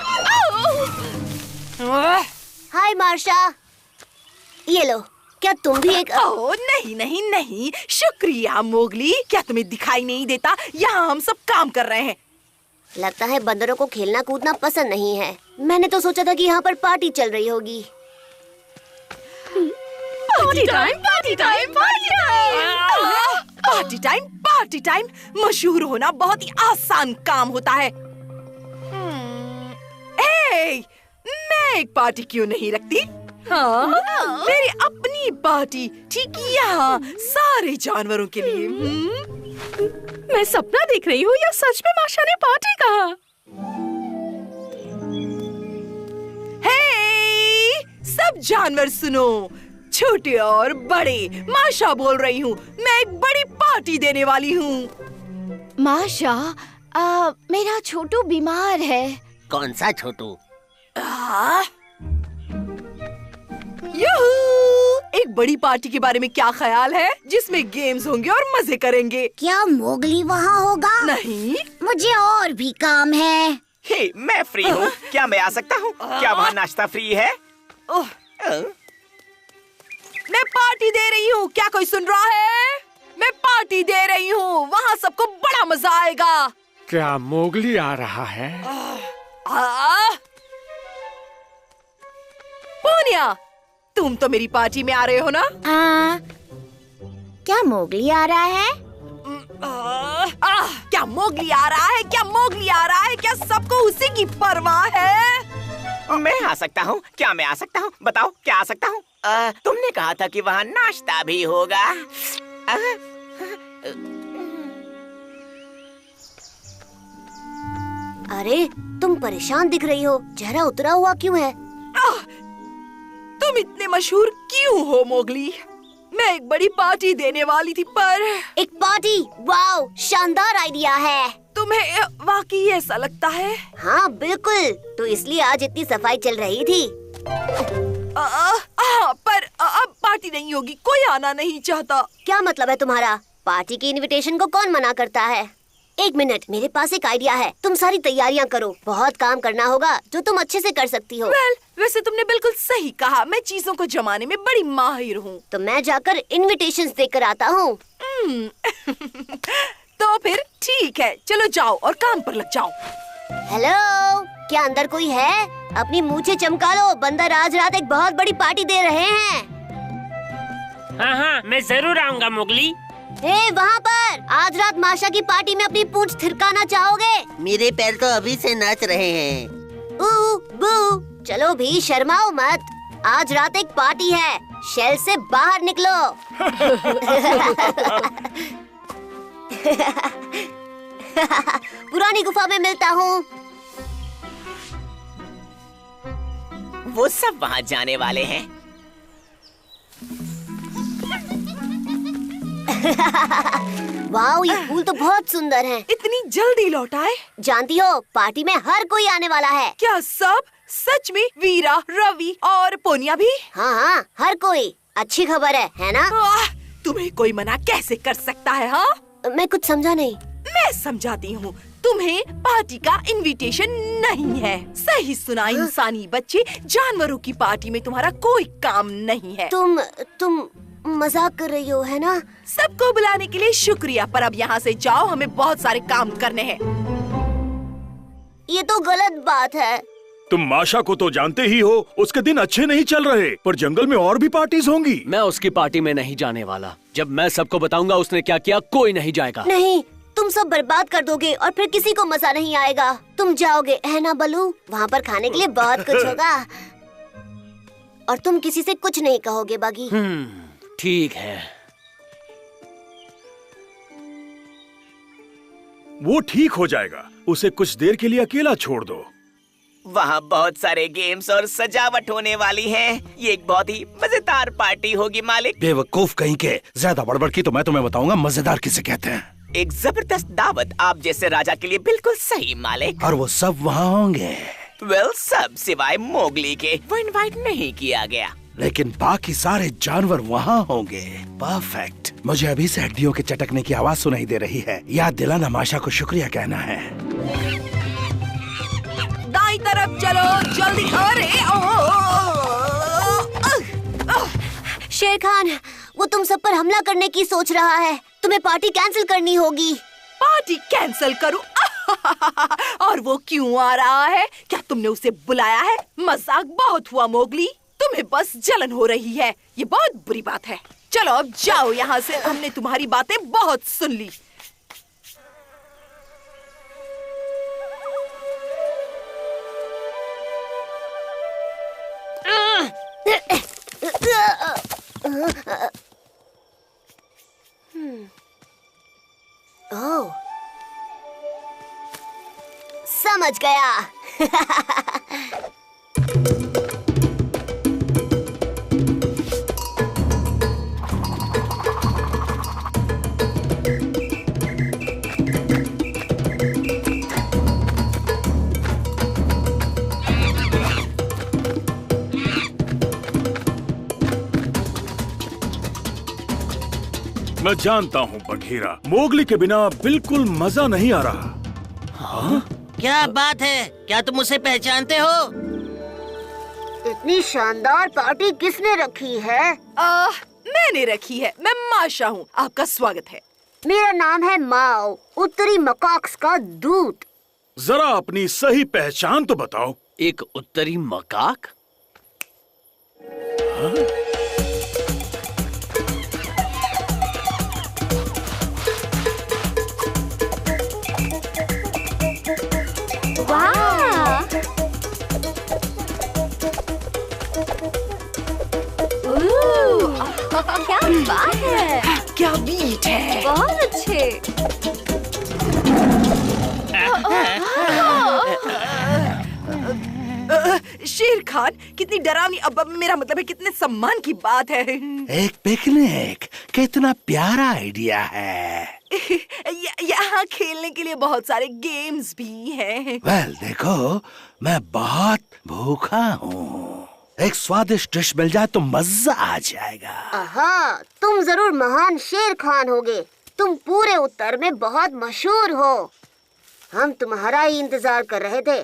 हाय मार्शा, ये लो, क्या तुम भी एक? ओह नहीं नहीं नहीं, शुक्रिया मोगली। क्या तुम्हें दिखाई नहीं देता? यहाँ हम सब काम कर रहे हैं। लगता है बंदरों को खेलना कूदना पसंद नहीं है। मैंने तो सोचा था कि यहाँ पर पार्टी चल रही होगी। Party time, party time, party time, party time, party time. मशहूर होना बहुत ही आसान काम होता है। मैं एक पार्टी क्यों नहीं रखती? हाँ, मेरी अपनी पार्टी, ठीक यहाँ, सारे जानवरों के लिए। मैं सपना देख रही हूँ या सच में माशा ने पार्टी कहा? हे, सब जानवर सुनो, छोटे और बड़े, माशा बोल रही हूँ। मैं एक बड़ी पार्टी देने वाली हूँ। माशा, मेरा छोटू बीमार है। कौन सा छोटू? यूहू! एक बड़ी पार्टी के बारे में क्या ख्याल है, जिसमें गेम्स होंगे और मजे करेंगे? क्या मोगली वहाँ होगा? नहीं, मुझे और भी काम है। हे, मैं फ्री हूँ। क्या मैं आ सकता हूँ? क्या वहाँ नाश्ता फ्री है? मैं पार्टी दे रही हूँ, क्या कोई सुन रहा है? मैं पार्टी दे रही हूँ, वहाँ सबको बड़ा मजा आएगा। क्या मोगली आ रहा है? पूनिया, तुम तो मेरी पार्टी में आ रहे हो ना? क्या मोगली आ रहा है? क्या मोगली आ रहा है? क्या मोगली आ रहा है? क्या सबको उसी की परवाह है? मैं आ सकता हूँ। क्या मैं आ सकता हूँ? बताओ, क्या आ सकता हूँ? तुमने कहा था कि वहाँ नाश्ता भी होगा। अरे, तुम परेशान दिख रही हो, चेहरा उतरा हुआ क्यों है? तुम इतने मशहूर क्यों हो मोगली? मैं एक बड़ी पार्टी देने वाली थी, पर एक पार्टी? वाओ, शानदार आइडिया है। तुम्हें वाकई ऐसा लगता है? हाँ बिल्कुल, तो इसलिए आज इतनी सफाई चल रही थी। पर अब पार्टी नहीं होगी, कोई आना नहीं चाहता। क्या मतलब है तुम्हारा? पार्टी की इनविटेशन को कौन मना करता है? एक मिनट, मेरे पास एक आइडिया है। तुम सारी तैयारियां करो, बहुत काम करना होगा जो तुम अच्छे से कर सकती हो। वैसे तुमने बिल्कुल सही कहा, मैं चीजों को जमाने में बड़ी माहिर हूँ। तो मैं जाकर इनविटेशंस देकर आता हूँ। तो फिर ठीक है, चलो जाओ और काम पर लग जाओ। हेलो, क्या अंदर कोई है? अपनी मूंछें चमका लो, बंदर आज रात एक बहुत बड़ी पार्टी दे रहे हैं। हाँ हाँ, मैं जरूर आऊँगा मोगली। हे, वहाँ पर, आज रात माशा की पार्टी में अपनी पूंछ थिरकाना चाहोगे? मेरे पैर तो अभी से नाच रहे हैं। बू, चलो भी, शर्माओ मत। आज रात एक पार्टी है, शेल से बाहर निकलो। पुरानी गुफा में मिलता हूँ। वो सब वहाँ जाने वाले हैं। वाओ, ये फूल तो बहुत सुंदर हैं। इतनी जल्दी लौट आए? जानती हो, पार्टी में हर कोई आने वाला है। क्या सब? सच में? वीरा, रवि और पोनिया भी? हाँ हाँ, हर कोई। अच्छी खबर है ना? तुम्हें कोई मना कैसे कर सकता है? हाँ, मैं कुछ समझा नहीं। मैं समझाती हूँ। तुम्हें पार्टी का इनविटेशन नहीं है। सही सुना इंसानी बच्चे, जानवरों की पार्टी में तुम्हारा कोई काम नहीं है। तुम मजाक कर रही हो, है ना? सबको बुलाने के लिए शुक्रिया, पर अब यहाँ से जाओ, हमें बहुत सारे काम करने हैं। ये तो गलत बात है। तुम माशा को तो जानते ही हो, उसके दिन अच्छे नहीं चल रहे, पर जंगल में और भी पार्टीज होंगी। मैं उसकी पार्टी में नहीं जाने वाला। जब मैं सबको बताऊंगा उसने क्या किया, कोई नहीं जाएगा। नहीं, तुम सब बर्बाद कर दोगे और फिर किसी को मजा नहीं आएगा। तुम जाओगे है ना बलू? वहाँ पर खाने के लिए बहुत कुछ होगा और तुम किसी से कुछ नहीं कहोगे बगी। ठीक है। वो ठीक हो जाएगा, उसे कुछ देर के लिए अकेला छोड़ दो। वहाँ बहुत सारे गेम्स और सजावट होने वाली है। ये एक बहुत ही मजेदार पार्टी होगी मालिक। बेवकूफ कहीं के, ज्यादा बड़बड़ की तो मैं तुम्हें बताऊंगा मजेदार किसे कहते हैं। एक जबरदस्त दावत आप जैसे राजा के लिए बिल्कुल सही मालिक। और वो सब वहाँ होंगे। वेल, सब सिवाय मोगली के, वो इनवाइट नहीं किया गया। लेकिन बाकी सारे जानवर वहाँ होंगे। परफेक्ट। मुझे अभी से हड्डियों के चटकने की आवाज सुनाई दे रही है। याद दिलाना माशा को शुक्रिया कहना है। दाई तरफ चलो जल्दी। अरे शेर खान, वो तुम सब पर हमला करने की सोच रहा है। तुम्हें पार्टी कैंसिल करनी होगी। पार्टी कैंसिल करूं? और वो क्यों आ रहा है? क्या तुमने उसे बुलाया है? मजाक बहुत हुआ मोगली, तुम्हें बस जलन हो रही है। ये बहुत बुरी बात है। चलो अब जाओ यहाँ से, हमने तुम्हारी बातें बहुत सुन ली। ओह, समझ गया। मैं जानता हूँ बघीरा, मोगली के बिना बिल्कुल मजा नहीं आ रहा। हाँ? क्या बात है? क्या तुम उसे पहचानते हो? इतनी शानदार पार्टी किसने रखी है? मैंने रखी है। मैं माशा हूँ। आपका स्वागत है। मेरा नाम है माओ, उत्तरी मकाक्स का दूत। जरा अपनी सही पहचान तो बताओ। एक उत्तरी मकाक? हाँ? क्या बात है, क्या बीट है। बहुत अच्छे। शेर खान, कितनी डरावनी, अब मेरा मतलब है कितने सम्मान की बात है। एक पिकनिक, कितना प्यारा आइडिया है। यहाँ खेलने के लिए बहुत सारे गेम्स भी हैं। वेल, देखो मैं बहुत भूखा हूँ। एक स्वादिष्ट डिश मिल जाए तो मजा आ जाएगा। आहा, तुम जरूर महान शेर खान होगे। तुम पूरे उत्तर में बहुत मशहूर हो। हम तुम्हारा ही इंतजार कर रहे थे।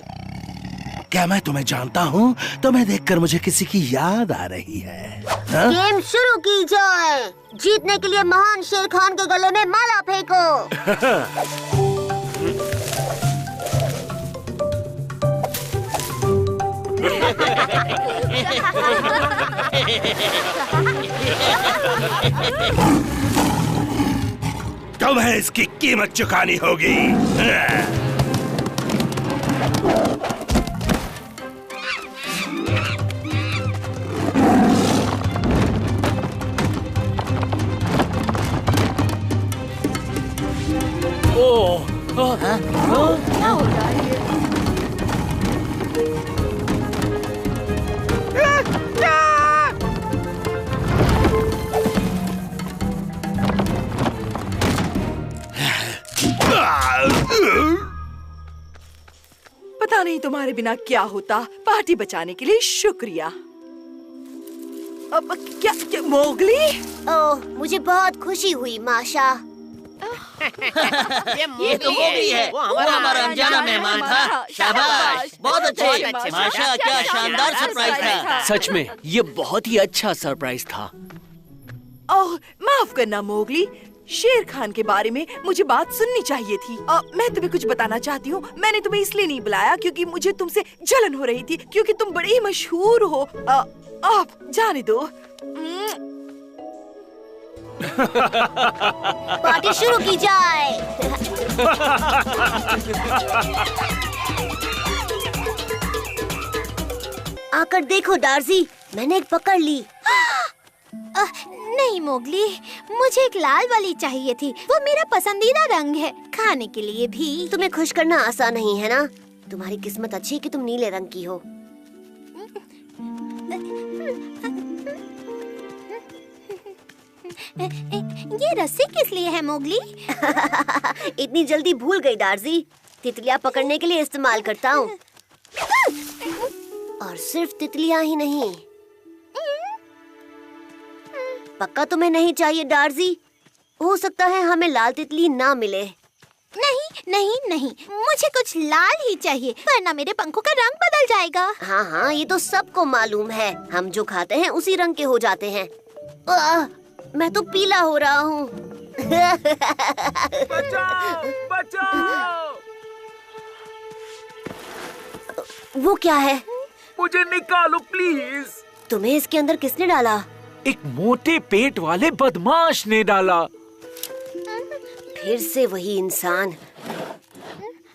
क्या मैं तुम्हें जानता हूँ? तुम्हें देखकर मुझे किसी की याद आ रही है। हा? गेम शुरू की जाए। जीतने के लिए महान शेर खान के गले में माला फेंको। तुम्हें इसकी कीमत चुकानी होगी। क्या हो रहा है? पता नहीं तुम्हारे बिना क्या होता। पार्टी बचाने के लिए शुक्रिया। अब क्या मोगली? ओह, मुझे बहुत खुशी हुई माशा। ये तो मोगली है। वो हमारा अनजाना मेहमान था। शाबाश, बहुत अच्छे। माशा, क्या शानदार सरप्राइज था। सच में ये बहुत ही अच्छा सरप्राइज था। ओह, माफ करना मोगली, शेर खान के बारे में मुझे बात सुननी चाहिए थी। मैं तुम्हें कुछ बताना चाहती हूँ। मैंने तुम्हें इसलिए नहीं बुलाया क्योंकि मुझे तुमसे जलन हो रही थी, क्योंकि तुम बड़े ही मशहूर हो। आप जाने दो। पार्टी शुरू की जाए। आकर देखो डार्जी, मैंने एक पकड़ ली। नहीं मोगली, मुझे एक लाल वाली चाहिए थी। वो मेरा पसंदीदा रंग है, खाने के लिए भी। तुम्हें खुश करना आसान नहीं है ना। तुम्हारी किस्मत अच्छी है कि तुम नीले रंग की हो। ये रस्सी किस लिए है मोगली? इतनी जल्दी भूल गई डार्जी। तितलियां पकड़ने के लिए इस्तेमाल करता हूँ। और सिर्फ तितलियां ही नहीं। पक्का तुम्हें नहीं चाहिए डार्जी? हो सकता है हमें लाल तितली ना मिले। नहीं नहीं नहीं, मुझे कुछ लाल ही चाहिए, वरना मेरे पंखों का रंग बदल जाएगा। हाँ हाँ, ये तो सबको मालूम है। हम जो खाते हैं उसी रंग के हो जाते हैं। मैं तो पीला हो रहा हूँ। बचाओ, बचाओ! वो क्या है? मुझे निकालो प्लीज। तुम्हें इसके अंदर किसने डाला? एक मोटे पेट वाले बदमाश ने डाला। फिर से वही इंसान।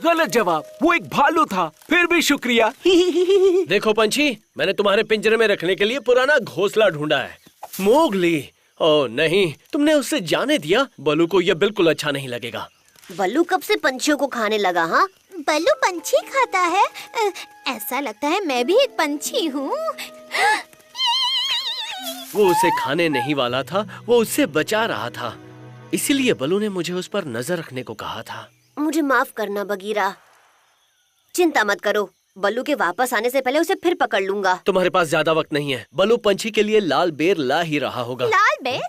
गलत जवाब, वो एक भालू था। फिर भी शुक्रिया। देखो पंछी, मैंने तुम्हारे पिंजरे में रखने के लिए पुराना घोंसला ढूंढा है। मोगली, ओह नहीं, तुमने उसे जाने दिया। बल्लू को यह बिल्कुल अच्छा नहीं लगेगा। बल्लू कब से पंछियों को खाने लगा? हाँ, बल्लू पंछी खाता है? ऐसा लगता है मैं भी एक पंछी हूँ। वो उसे खाने नहीं वाला था, वो उससे बचा रहा था। इसीलिए बल्लू ने मुझे उस पर नजर रखने को कहा था। मुझे माफ करना बगीरा। चिंता मत करो, बल्लू के वापस आने से पहले उसे फिर पकड़ लूंगा। तुम्हारे पास ज्यादा वक्त नहीं है। बल्लू पंछी के लिए लाल बेर ला ही रहा होगा। लाल बेर?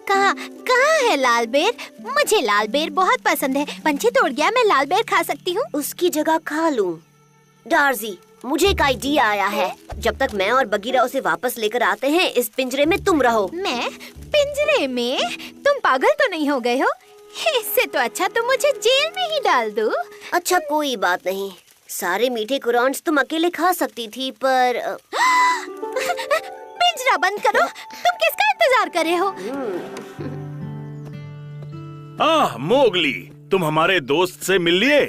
कहाँ है लाल बेर? मुझे लाल बेर बहुत पसंद है। पंछी तोड़ गया, मैं लाल बेर खा सकती हूँ? उसकी जगह खा लूं। डार्जी, मुझे एक आइडिया आया है। जब तक मैं और बगीरा उसे वापस लेकर आते हैं, इस पिंजरे में तुम रहो। मैं पिंजरे में? तुम पागल तो नहीं हो गए हो? इससे तो अच्छा तुम मुझे जेल में ही डाल दो। अच्छा कोई बात नहीं, सारे मीठे कुरान्स तुम अकेले खा सकती थी, पर पिंजरा बंद करो। तुम किसका इंतजार कर रहे हो? मोगली, तुम हमारे दोस्त से मिल लिए?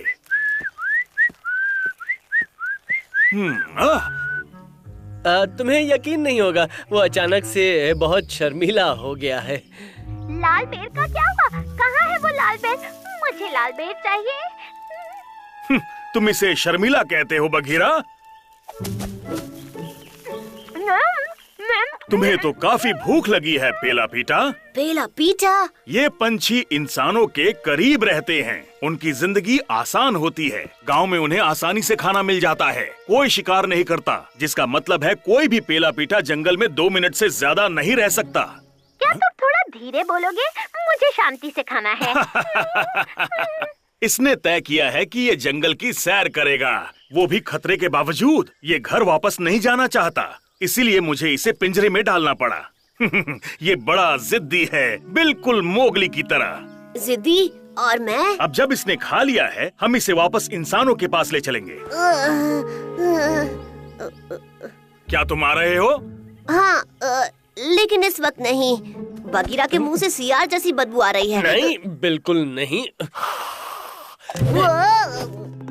तुम्हें यकीन नहीं होगा, वो अचानक से बहुत शर्मीला हो गया है। लाल बेर का क्या हुआ? कहाँ है वो लाल बेर? मुझे लाल बेर चाहिए। तुम इसे शर्मीला कहते हो बघीरा? तुम्हें तो काफी भूख लगी है पेला पीटा। पेला पीटा? ये पंछी इंसानों के करीब रहते हैं। उनकी जिंदगी आसान होती है। गांव में उन्हें आसानी से खाना मिल जाता है। कोई शिकार नहीं करता, जिसका मतलब है कोई भी पेला पीटा जंगल में 2 मिनट से ज्यादा नहीं रह सकता। क्या तुम थोड़ा धीरे बोलोगे? मुझे शांति से खाना है। इसने तय किया है कि ये जंगल की सैर करेगा, वो भी खतरे के बावजूद। ये घर वापस नहीं जाना चाहता, इसीलिए मुझे इसे पिंजरे में डालना पड़ा। ये बड़ा जिद्दी है, बिल्कुल मोगली की तरह। जिद्दी? और मैं? अब जब इसने खा लिया है, हम इसे वापस इंसानों के पास ले चलेंगे। क्या तुम आ रहे हो? हाँ, लेकिन इस वक्त नहीं। बगीरा के मुंह से सियार जैसी बदबू आ रही है। नहीं, बिल्कुल नहीं।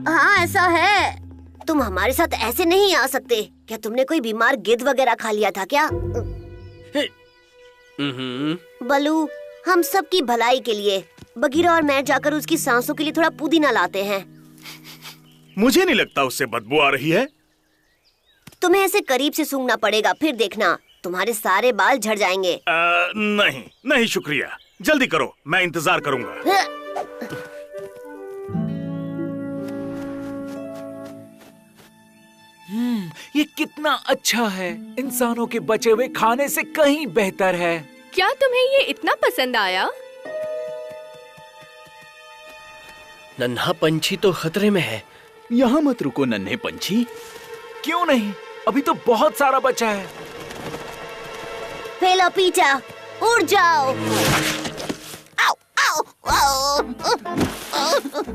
हाँ ऐसा है। तुम हमारे साथ ऐसे नहीं आ सकते। क्या तुमने कोई बीमार गिद्ध वगैरह खा लिया था क्या? बलू, हम सब की भलाई के लिए बगीरा और मैं जाकर उसकी सांसों के लिए थोड़ा पुदीना लाते हैं। मुझे नहीं लगता उससे बदबू आ रही है। तुम्हें ऐसे करीब से सूंघना पड़ेगा, फिर देखना तुम्हारे सारे बाल झड़ जाएंगे। नहीं नहीं शुक्रिया, जल्दी करो, मैं इंतजार करूंगा। ये कितना अच्छा है। इंसानों के बचे हुए खाने से कहीं बेहतर है। क्या तुम्हें ये इतना पसंद आया? नन्हा पंछी तो खतरे में है। यहाँ मत रुको नन्हे पंछी। क्यों नहीं, अभी तो बहुत सारा बचा है। पेला पीटा, उड़ जाओ।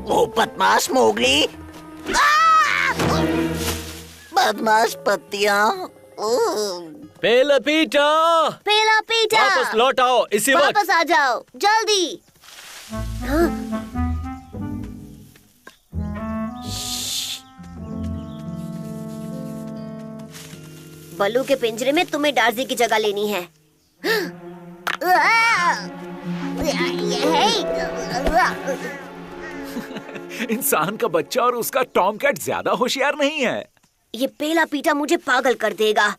ओ बदमाश मोगली, बदमाश पत्तियां। पेला पीटा, पेला पीटा, वापस लौट आओ इसी वक्त। वापस आ जाओ जल्दी। बलू के पिंजरे में तुम्हें डार्जी की जगह लेनी है। इंसान का बच्चा और उसका टॉमकैट ज्यादा होशियार नहीं है। ये पेला पीटा मुझे पागल कर देगा।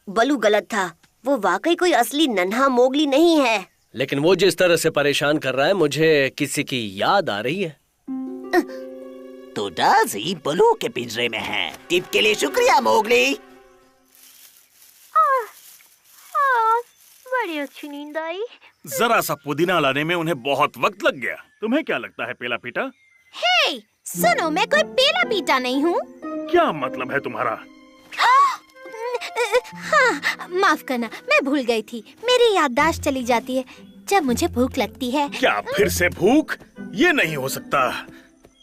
बलू गलत था, वो वाकई कोई असली नन्हा मोगली नहीं है। लेकिन वो जिस तरह से परेशान कर रहा है, मुझे किसी की याद आ रही है। तो डार्जी बलू के पिंजरे में है। टिप के लिए शुक्रिया मोगली। बड़ी अच्छी नींद आई। जरा सा पुदीना लाने में उन्हें बहुत वक्त लग गया। तुम्हें क्या लगता है पेला पीटा? हे, सुनो, मैं कोई पेला पीटा नहीं हूँ। क्या मतलब है तुम्हारा? हाँ, माफ करना, मैं भूल गई थी। मेरी याददाश्त चली जाती है जब मुझे भूख लगती है। क्या फिर से भूख? ये नहीं हो सकता।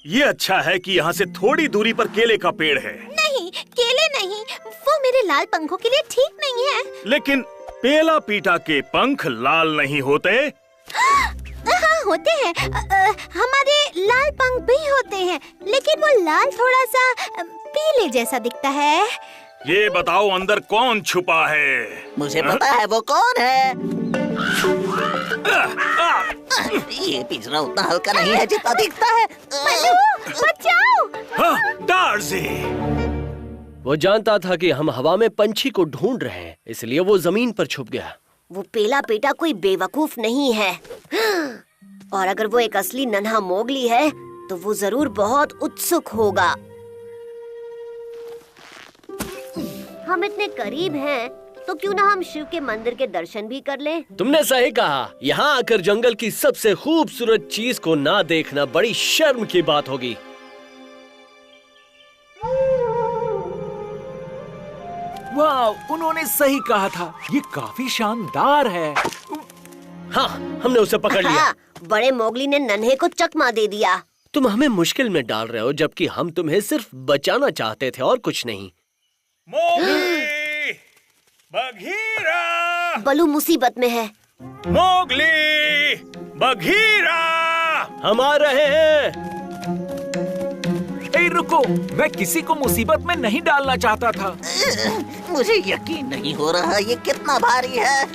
ये अच्छा है कि यहाँ से थोड़ी दूरी पर केले का पेड़ है। नहीं, केले नहीं, वो मेरे लाल पंखों के लिए ठीक नहीं है। लेकिन पेला पीटा के पंख लाल नहीं होते। हाँ, होते हैं। हमारे लाल पंख भी होते हैं, लेकिन वो लाल थोड़ा सा पीले जैसा दिखता है। ये बताओ अंदर कौन छुपा है? मुझे पता है वो कौन है। ये पिंजरा उतना हल्का नहीं है जितना दिखता है। बचाओ! हाँ, डार्जी। वो जानता था कि हम हवा में पंछी को ढूंढ रहे हैं, इसलिए वो जमीन पर छुप गया। वो पेला पेटा कोई बेवकूफ नहीं है, और अगर वो एक असली नन्हा मोगली है तो वो जरूर बहुत उत्सुक होगा। हम इतने करीब हैं, तो क्यों ना हम शिव के मंदिर के दर्शन भी कर लें? तुमने सही कहा। यहाँ आकर जंगल की सबसे खूबसूरत चीज को ना देखना बड़ी शर्म की बात होगी। वाह, उन्होंने सही कहा था। ये काफी शानदार है। हाँ, हमने उसे पकड़ लिया। बड़े मोगली ने नन्हे को चकमा दे दिया। तुम हमें मुश्किल में डाल रहे हो, जबकि हम तुम्हें सिर्फ बचाना चाहते थे और कुछ नहीं। मोगली, बघीरा। बलू मुसीबत में है। मोगली, बघीरा, हम आ रहे हैं। ए, रुको, मैं किसी को मुसीबत में नहीं डालना चाहता था। मुझे यकीन नहीं हो रहा ये कितना भारी है।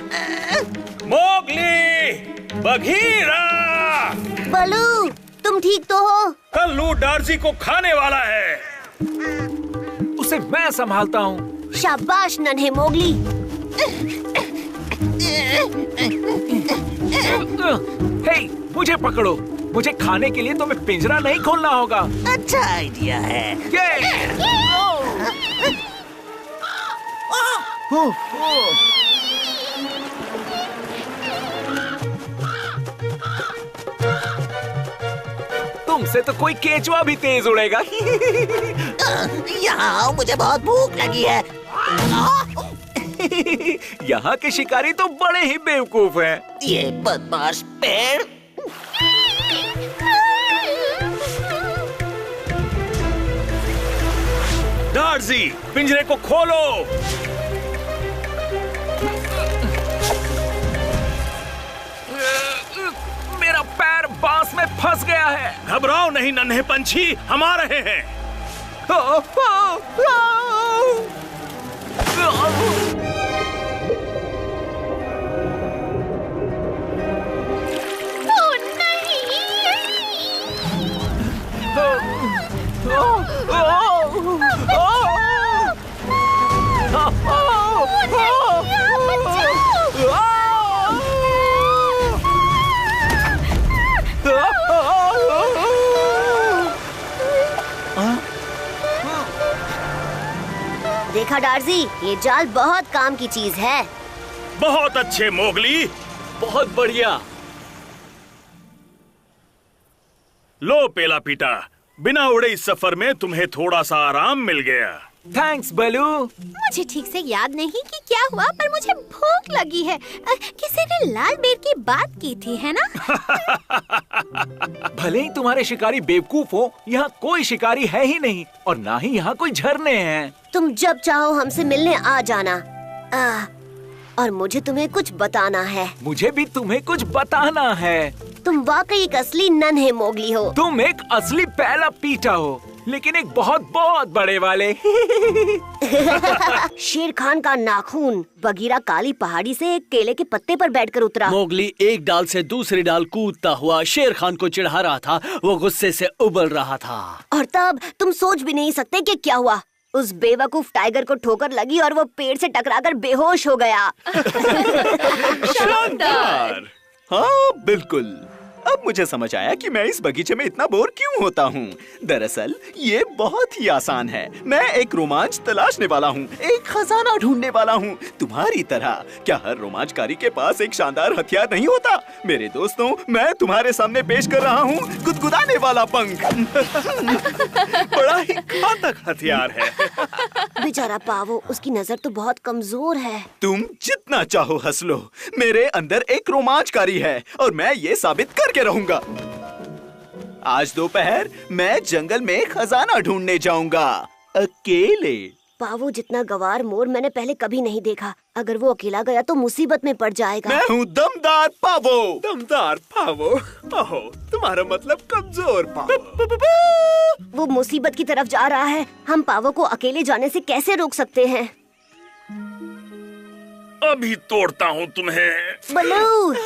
मोगली, बघीरा। बलू, तुम ठीक तो हो? कल्लू डार्जी को खाने वाला है। उसे मैं संभालता हूँ। शाबाश नन्हे मोगली। हे, मुझे पकड़ो। मुझे खाने के लिए तुम्हें पिंजरा नहीं खोलना होगा। अच्छा आइडिया है। तुमसे तो कोई केचुआ भी तेज उड़ेगा। यहाँ आओ, मुझे बहुत भूख लगी है। यहाँ के शिकारी तो बड़े ही बेवकूफ हैं। ये बदमाश पेड़। डार्जी, पिंजरे को खोलो। मेरा पैर बांस में फंस गया है। घबराओ नहीं नन्हे पंछी, हम आ रहे हैं। देखा डार्जी, ये जाल बहुत काम की चीज है। बहुत अच्छे मोगली, बहुत बढ़िया। लो पेला पीटा, बिना उड़े इस सफर में तुम्हें थोड़ा सा आराम मिल गया। थैंक्स बलू। मुझे ठीक से याद नहीं कि क्या हुआ, पर मुझे भूख लगी है। किसी ने लाल बेर की बात की थी, है ना? भले ही तुम्हारे शिकारी बेवकूफ हो, यहाँ कोई शिकारी है ही नहीं और ना ही यहाँ कोई झरने हैं। तुम जब चाहो हमसे मिलने आ जाना। और मुझे तुम्हें कुछ बताना है। मुझे भी तुम्हें कुछ बताना है। तुम वाकई एक असली नन्हे मोगली हो। तुम एक असली पहला पीटा हो, लेकिन एक बहुत बहुत बड़े वाले। शेर खान का नाखून बगीरा काली पहाड़ी से एक केले के पत्ते पर बैठकर उतरा। मोगली एक डाल से दूसरी डाल कूदता हुआ शेर खान को चिढ़ा रहा था। वो गुस्से से उबल रहा था। और तब तुम सोच भी नहीं सकते कि क्या हुआ। उस बेवकूफ टाइगर को ठोकर लगी और वो पेड़ से टकराकर बेहोश हो गया। शानदार। हाँ बिल्कुल। अब मुझे समझ आया कि मैं इस बगीचे में इतना बोर क्यों होता हूँ। दरअसल ये बहुत ही आसान है। मैं एक रोमांच तलाशने वाला हूँ, एक खजाना ढूंढने वाला हूँ, तुम्हारी तरह। क्या हर रोमांचकारी के पास एक शानदार हथियार नहीं होता? मेरे दोस्तों, मैं तुम्हारे सामने पेश कर रहा हूँ गुदगुदाने वाला पंख। बड़ा ही घातक हथियार है। बेचारा पावो, उसकी नजर तो बहुत कमजोर है। तुम जितना चाहो हंस लो, मेरे अंदर एक रोमांचकारी है और मैं ये साबित करके रहूंगा। आज दोपहर मैं जंगल में खजाना ढूंढने जाऊंगा, अकेले। पावो जितना गवार मोर मैंने पहले कभी नहीं देखा। अगर वो अकेला गया तो मुसीबत में पड़ जाएगा। मैं हूँ दमदार पावो। दमदार पावो? ओहो, तुम्हारा मतलब कमजोर पावो। वो मुसीबत की तरफ जा रहा है। हम पावो को अकेले जाने से कैसे रोक सकते हैं? अभी तोड़ता हूँ तुम्हें। बलू,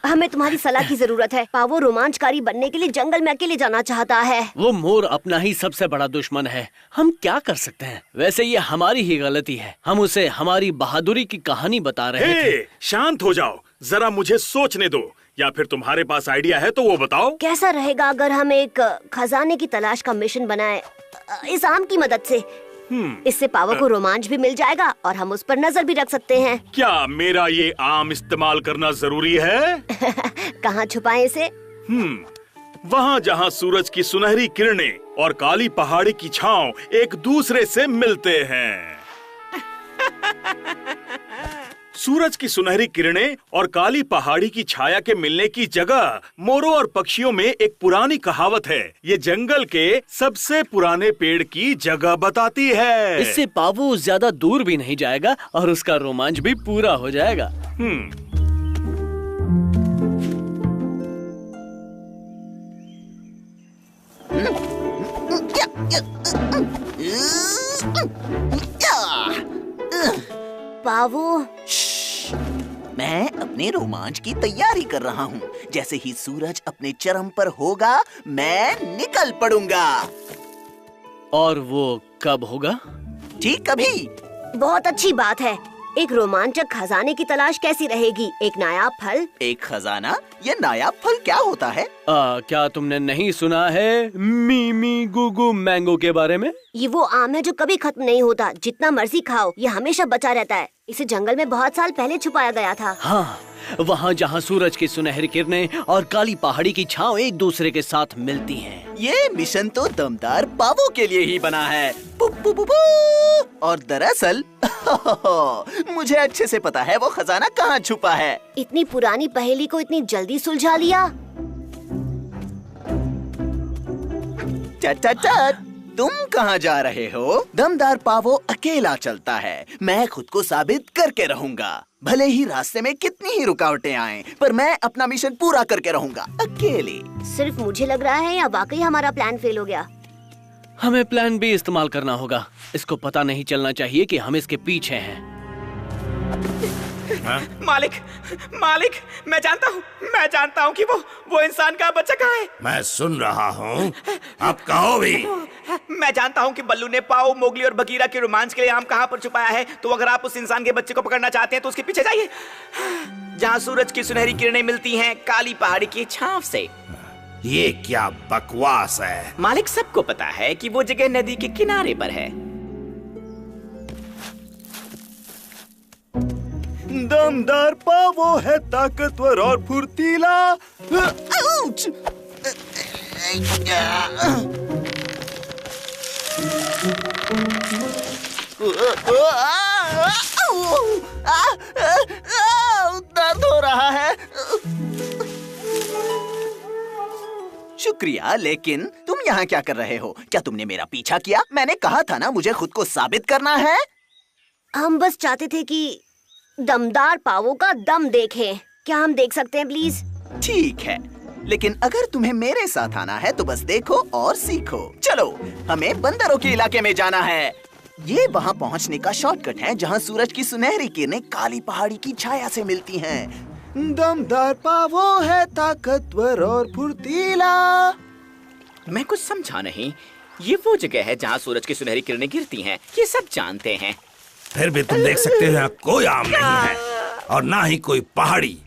हमें तुम्हारी सलाह की जरूरत है। पावो रोमांचकारी बनने के लिए जंगल में अकेले जाना चाहता है। वो मोर अपना ही सबसे बड़ा दुश्मन है। हम क्या कर सकते हैं? वैसे ये हमारी ही गलती है। हम उसे हमारी बहादुरी की कहानी बता रहे थे। शांत हो जाओ, जरा मुझे सोचने दो। या फिर तुम्हारे पास आइडिया है तो वो बताओ। कैसा रहेगा अगर हम एक खजाने की तलाश का मिशन बनाए, इस आम की मदद से? इससे पावो को रोमांच भी मिल जाएगा और हम उस पर नजर भी रख सकते हैं। क्या मेरा ये आम इस्तेमाल करना जरूरी है? कहाँ छुपाएं इसे? वहाँ जहाँ सूरज की सुनहरी किरणें और काली पहाड़ी की छांव एक दूसरे से मिलते हैं। सूरज की सुनहरी किरणें और काली पहाड़ी की छाया के मिलने की जगह मोरों और पक्षियों में एक पुरानी कहावत है। ये जंगल के सबसे पुराने पेड़ की जगह बताती है। इससे पावो ज्यादा दूर भी नहीं जाएगा और उसका रोमांच भी पूरा हो जाएगा। पावो, मैं अपने रोमांच की तैयारी कर रहा हूँ। जैसे ही सूरज अपने चरम पर होगा, मैं निकल पड़ूंगा। और वो कब होगा? ठीक कभी। बहुत अच्छी बात है। एक रोमांचक खजाने की तलाश कैसी रहेगी? एक नायाब फल? एक खजाना? ये नायाब फल क्या होता है? क्या तुमने नहीं सुना है मीमी गुगु मैंगो के बारे में? ये वो आम है जो कभी खत्म नहीं होता। जितना मर्जी खाओ, ये हमेशा बचा रहता है। इसे जंगल में बहुत साल पहले छुपाया गया था। हाँ, वहाँ जहाँ सूरज की सुनहरी किरणें और काली पहाड़ी की छांव एक दूसरे के साथ मिलती हैं। ये मिशन तो दमदार पावो के लिए ही बना है। पु, पु, पु, पु। और दरअसल मुझे अच्छे से पता है वो खजाना कहाँ छुपा है। इतनी पुरानी पहेली को इतनी जल्दी सुलझा लिया। तुम कहाँ जा रहे हो? दमदार पावो अकेला चलता है। मैं खुद को साबित करके रहूंगा। भले ही रास्ते में कितनी ही रुकावटें आएं, पर मैं अपना मिशन पूरा करके रहूंगा, अकेले। सिर्फ मुझे लग रहा है या वाकई हमारा प्लान फेल हो गया? हमें प्लान बी इस्तेमाल करना होगा। इसको पता नहीं चलना चाहिए कि हम इसके पीछे हैं। मालिक, मालिक, मैं जानता हूँ कि वो इंसान का बच्चा कहाँ है। मैं सुन रहा हूँ, अब कहो भी। मैं जानता हूँ कि बल्लू ने पाओ, मोगली और बगीरा के रोमांच के लिए आम कहाँ पर छुपाया है। तो अगर आप उस इंसान के बच्चे को पकड़ना चाहते हैं तो उसके पीछे जाइए, जहाँ सूरज की सुनहरी किरणें मिलती हैं काली पहाड़ी की छांव से। ये क्या बकवास है? मालिक, सबको पता है कि वो जगह नदी के किनारे पर है। दमदार पावो है ताकतवर और फुर्तीला। दर्द हो रहा है। शुक्रिया, लेकिन तुम यहाँ क्या कर रहे हो? क्या तुमने मेरा पीछा किया? मैंने कहा था ना मुझे खुद को साबित करना है। हम बस चाहते थे कि दमदार पावों का दम देखें। क्या हम देख सकते हैं प्लीज? ठीक है, लेकिन अगर तुम्हें मेरे साथ आना है तो बस देखो और सीखो। चलो, हमें बंदरों के इलाके में जाना है। ये वहाँ पहुँचने का शॉर्टकट है जहाँ सूरज की सुनहरी किरणें काली पहाड़ी की छाया से मिलती हैं। दमदार पावो है ताकतवर और फुर्तीला। मैं कुछ समझा नहीं। ये वो जगह है जहाँ सूरज की सुनहरी किरणें गिरती हैं। ये सब जानते हैं। फिर भी तुम देख सकते हो यहाँ कोई आम नहीं है और ना ही कोई पहाड़ी।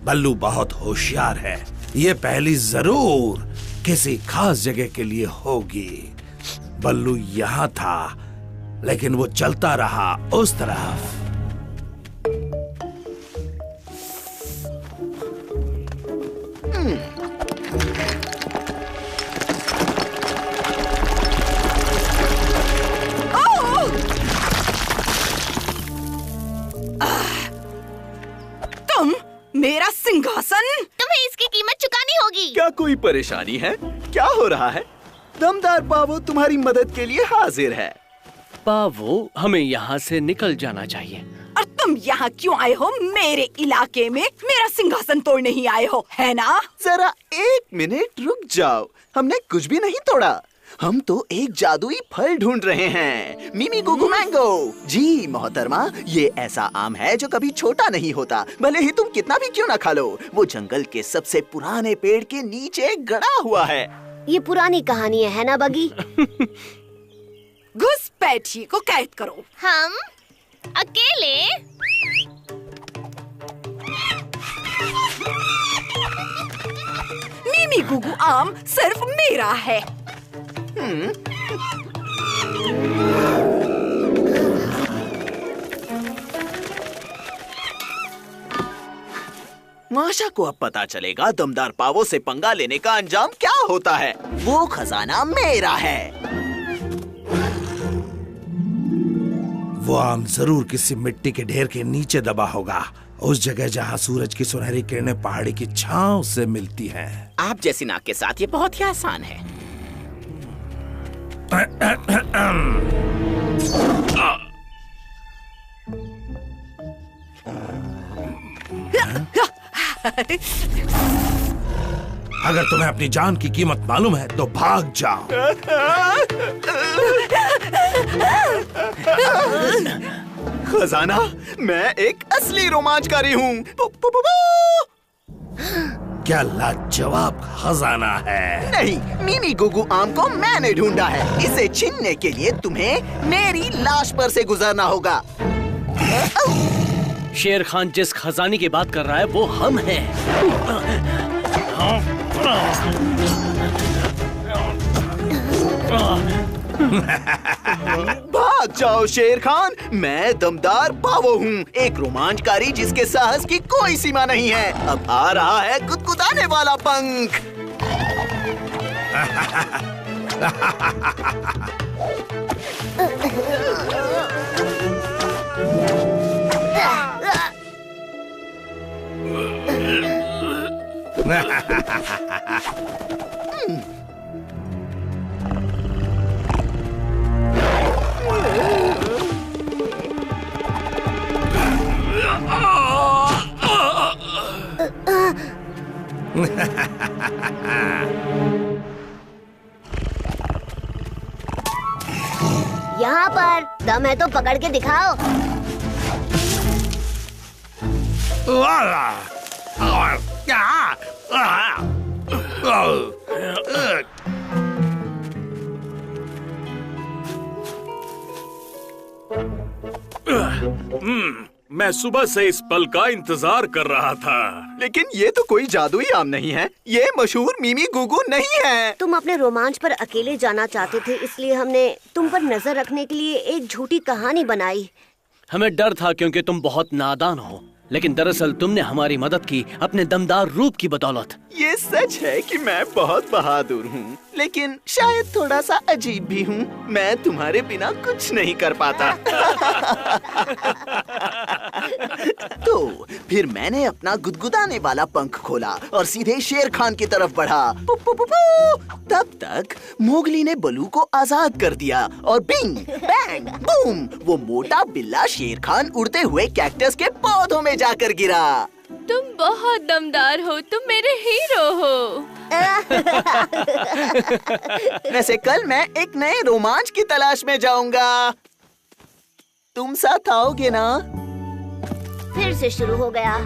बल्लू बहुत होशियार है। ये पहली जरूर किसी खास जगह के लिए होगी। बल्लू यहाँ था, लेकिन वो चलता रहा उस तरफ। तुम मेरा सिंहासन, तुम्हें इसकी कीमत चुकानी होगी। क्या कोई परेशानी है? क्या हो रहा है? दमदार पावो तुम्हारी मदद के लिए हाजिर है। पावो, हमें यहाँ से निकल जाना चाहिए। और तुम यहाँ क्यों आए हो? मेरे इलाके में मेरा सिंहासन तोड़ने ही आए हो, है ना? जरा 1 मिनट रुक जाओ। हमने कुछ भी नहीं तोड़ा। हम तो एक जादुई फल ढूंढ रहे हैं, मिमी गुगु मैंगो। जी मोहतरमा, ये ऐसा आम है जो कभी छोटा नहीं होता, भले ही तुम कितना भी क्यों ना खा लो। वो जंगल के सबसे पुराने पेड़ के नीचे गड़ा हुआ है। ये पुरानी कहानी है ना बगी? घुसपैठिए को कैद करो। हम अकेले? मिमी गुगु आम सिर्फ मेरा है। माशा को अब पता चलेगा दमदार पावो से पंगा लेने का अंजाम क्या होता है। वो खजाना मेरा है। वो आम जरूर किसी मिट्टी के ढेर के नीचे दबा होगा, उस जगह जहाँ सूरज की सुनहरी किरणें पहाड़ी की छांव से मिलती हैं। आप जैसी नाक के साथ ये बहुत ही आसान है। अगर तुम्हें अपनी जान की कीमत मालूम है तो भाग जाओ। खजाना, मैं एक असली रोमांचकारी हूँ। क्या लाजवाब खजाना है। नहीं, मिमी गुगु आम को मैंने ढूंढा है। इसे छीनने के लिए तुम्हें मेरी लाश पर से गुजरना होगा। शेर खान जिस खजाने की बात कर रहा है वो हम हैं। भाग जाओ शेर खान, मैं दमदार पावो हूँ, एक रोमांचकारी जिसके साहस की कोई सीमा नहीं है। अब आ रहा है गुदगुदाने वाला पंख। यहाँ पर दम है तो पकड़ के दिखाओ। मैं सुबह से इस पल का इंतजार कर रहा था। लेकिन ये तो कोई जादुई आम नहीं है, ये मशहूर मिमी गुगु नहीं है। तुम अपने रोमांच पर अकेले जाना चाहते थे, इसलिए हमने तुम पर नजर रखने के लिए एक झूठी कहानी बनाई। हमें डर था क्योंकि तुम बहुत नादान हो। लेकिन दरअसल तुमने हमारी मदद की अपने दमदार रूप की बदौलत। ये सच है कि मैं बहुत बहादुर हूँ, लेकिन शायद थोड़ा सा अजीब भी हूँ। मैं तुम्हारे बिना कुछ नहीं कर पाता। तो फिर मैंने अपना गुदगुदाने वाला पंख खोला और सीधे शेर खान की तरफ बढ़ा। पु, पु, पु, पु। तब तक मोगली ने बलू को आजाद कर दिया और बिंग बैंग बूम, वो मोटा बिल्ला शेर खान उड़ते हुए कैक्टस के पौधों में जाकर गिरा। तुम बहुत दमदार हो, तुम मेरे हीरो हो। वैसे कल मैं एक नए रोमांच की तलाश में जाऊंगा। तुम साथ आओगे ना? फिर से शुरू हो गया।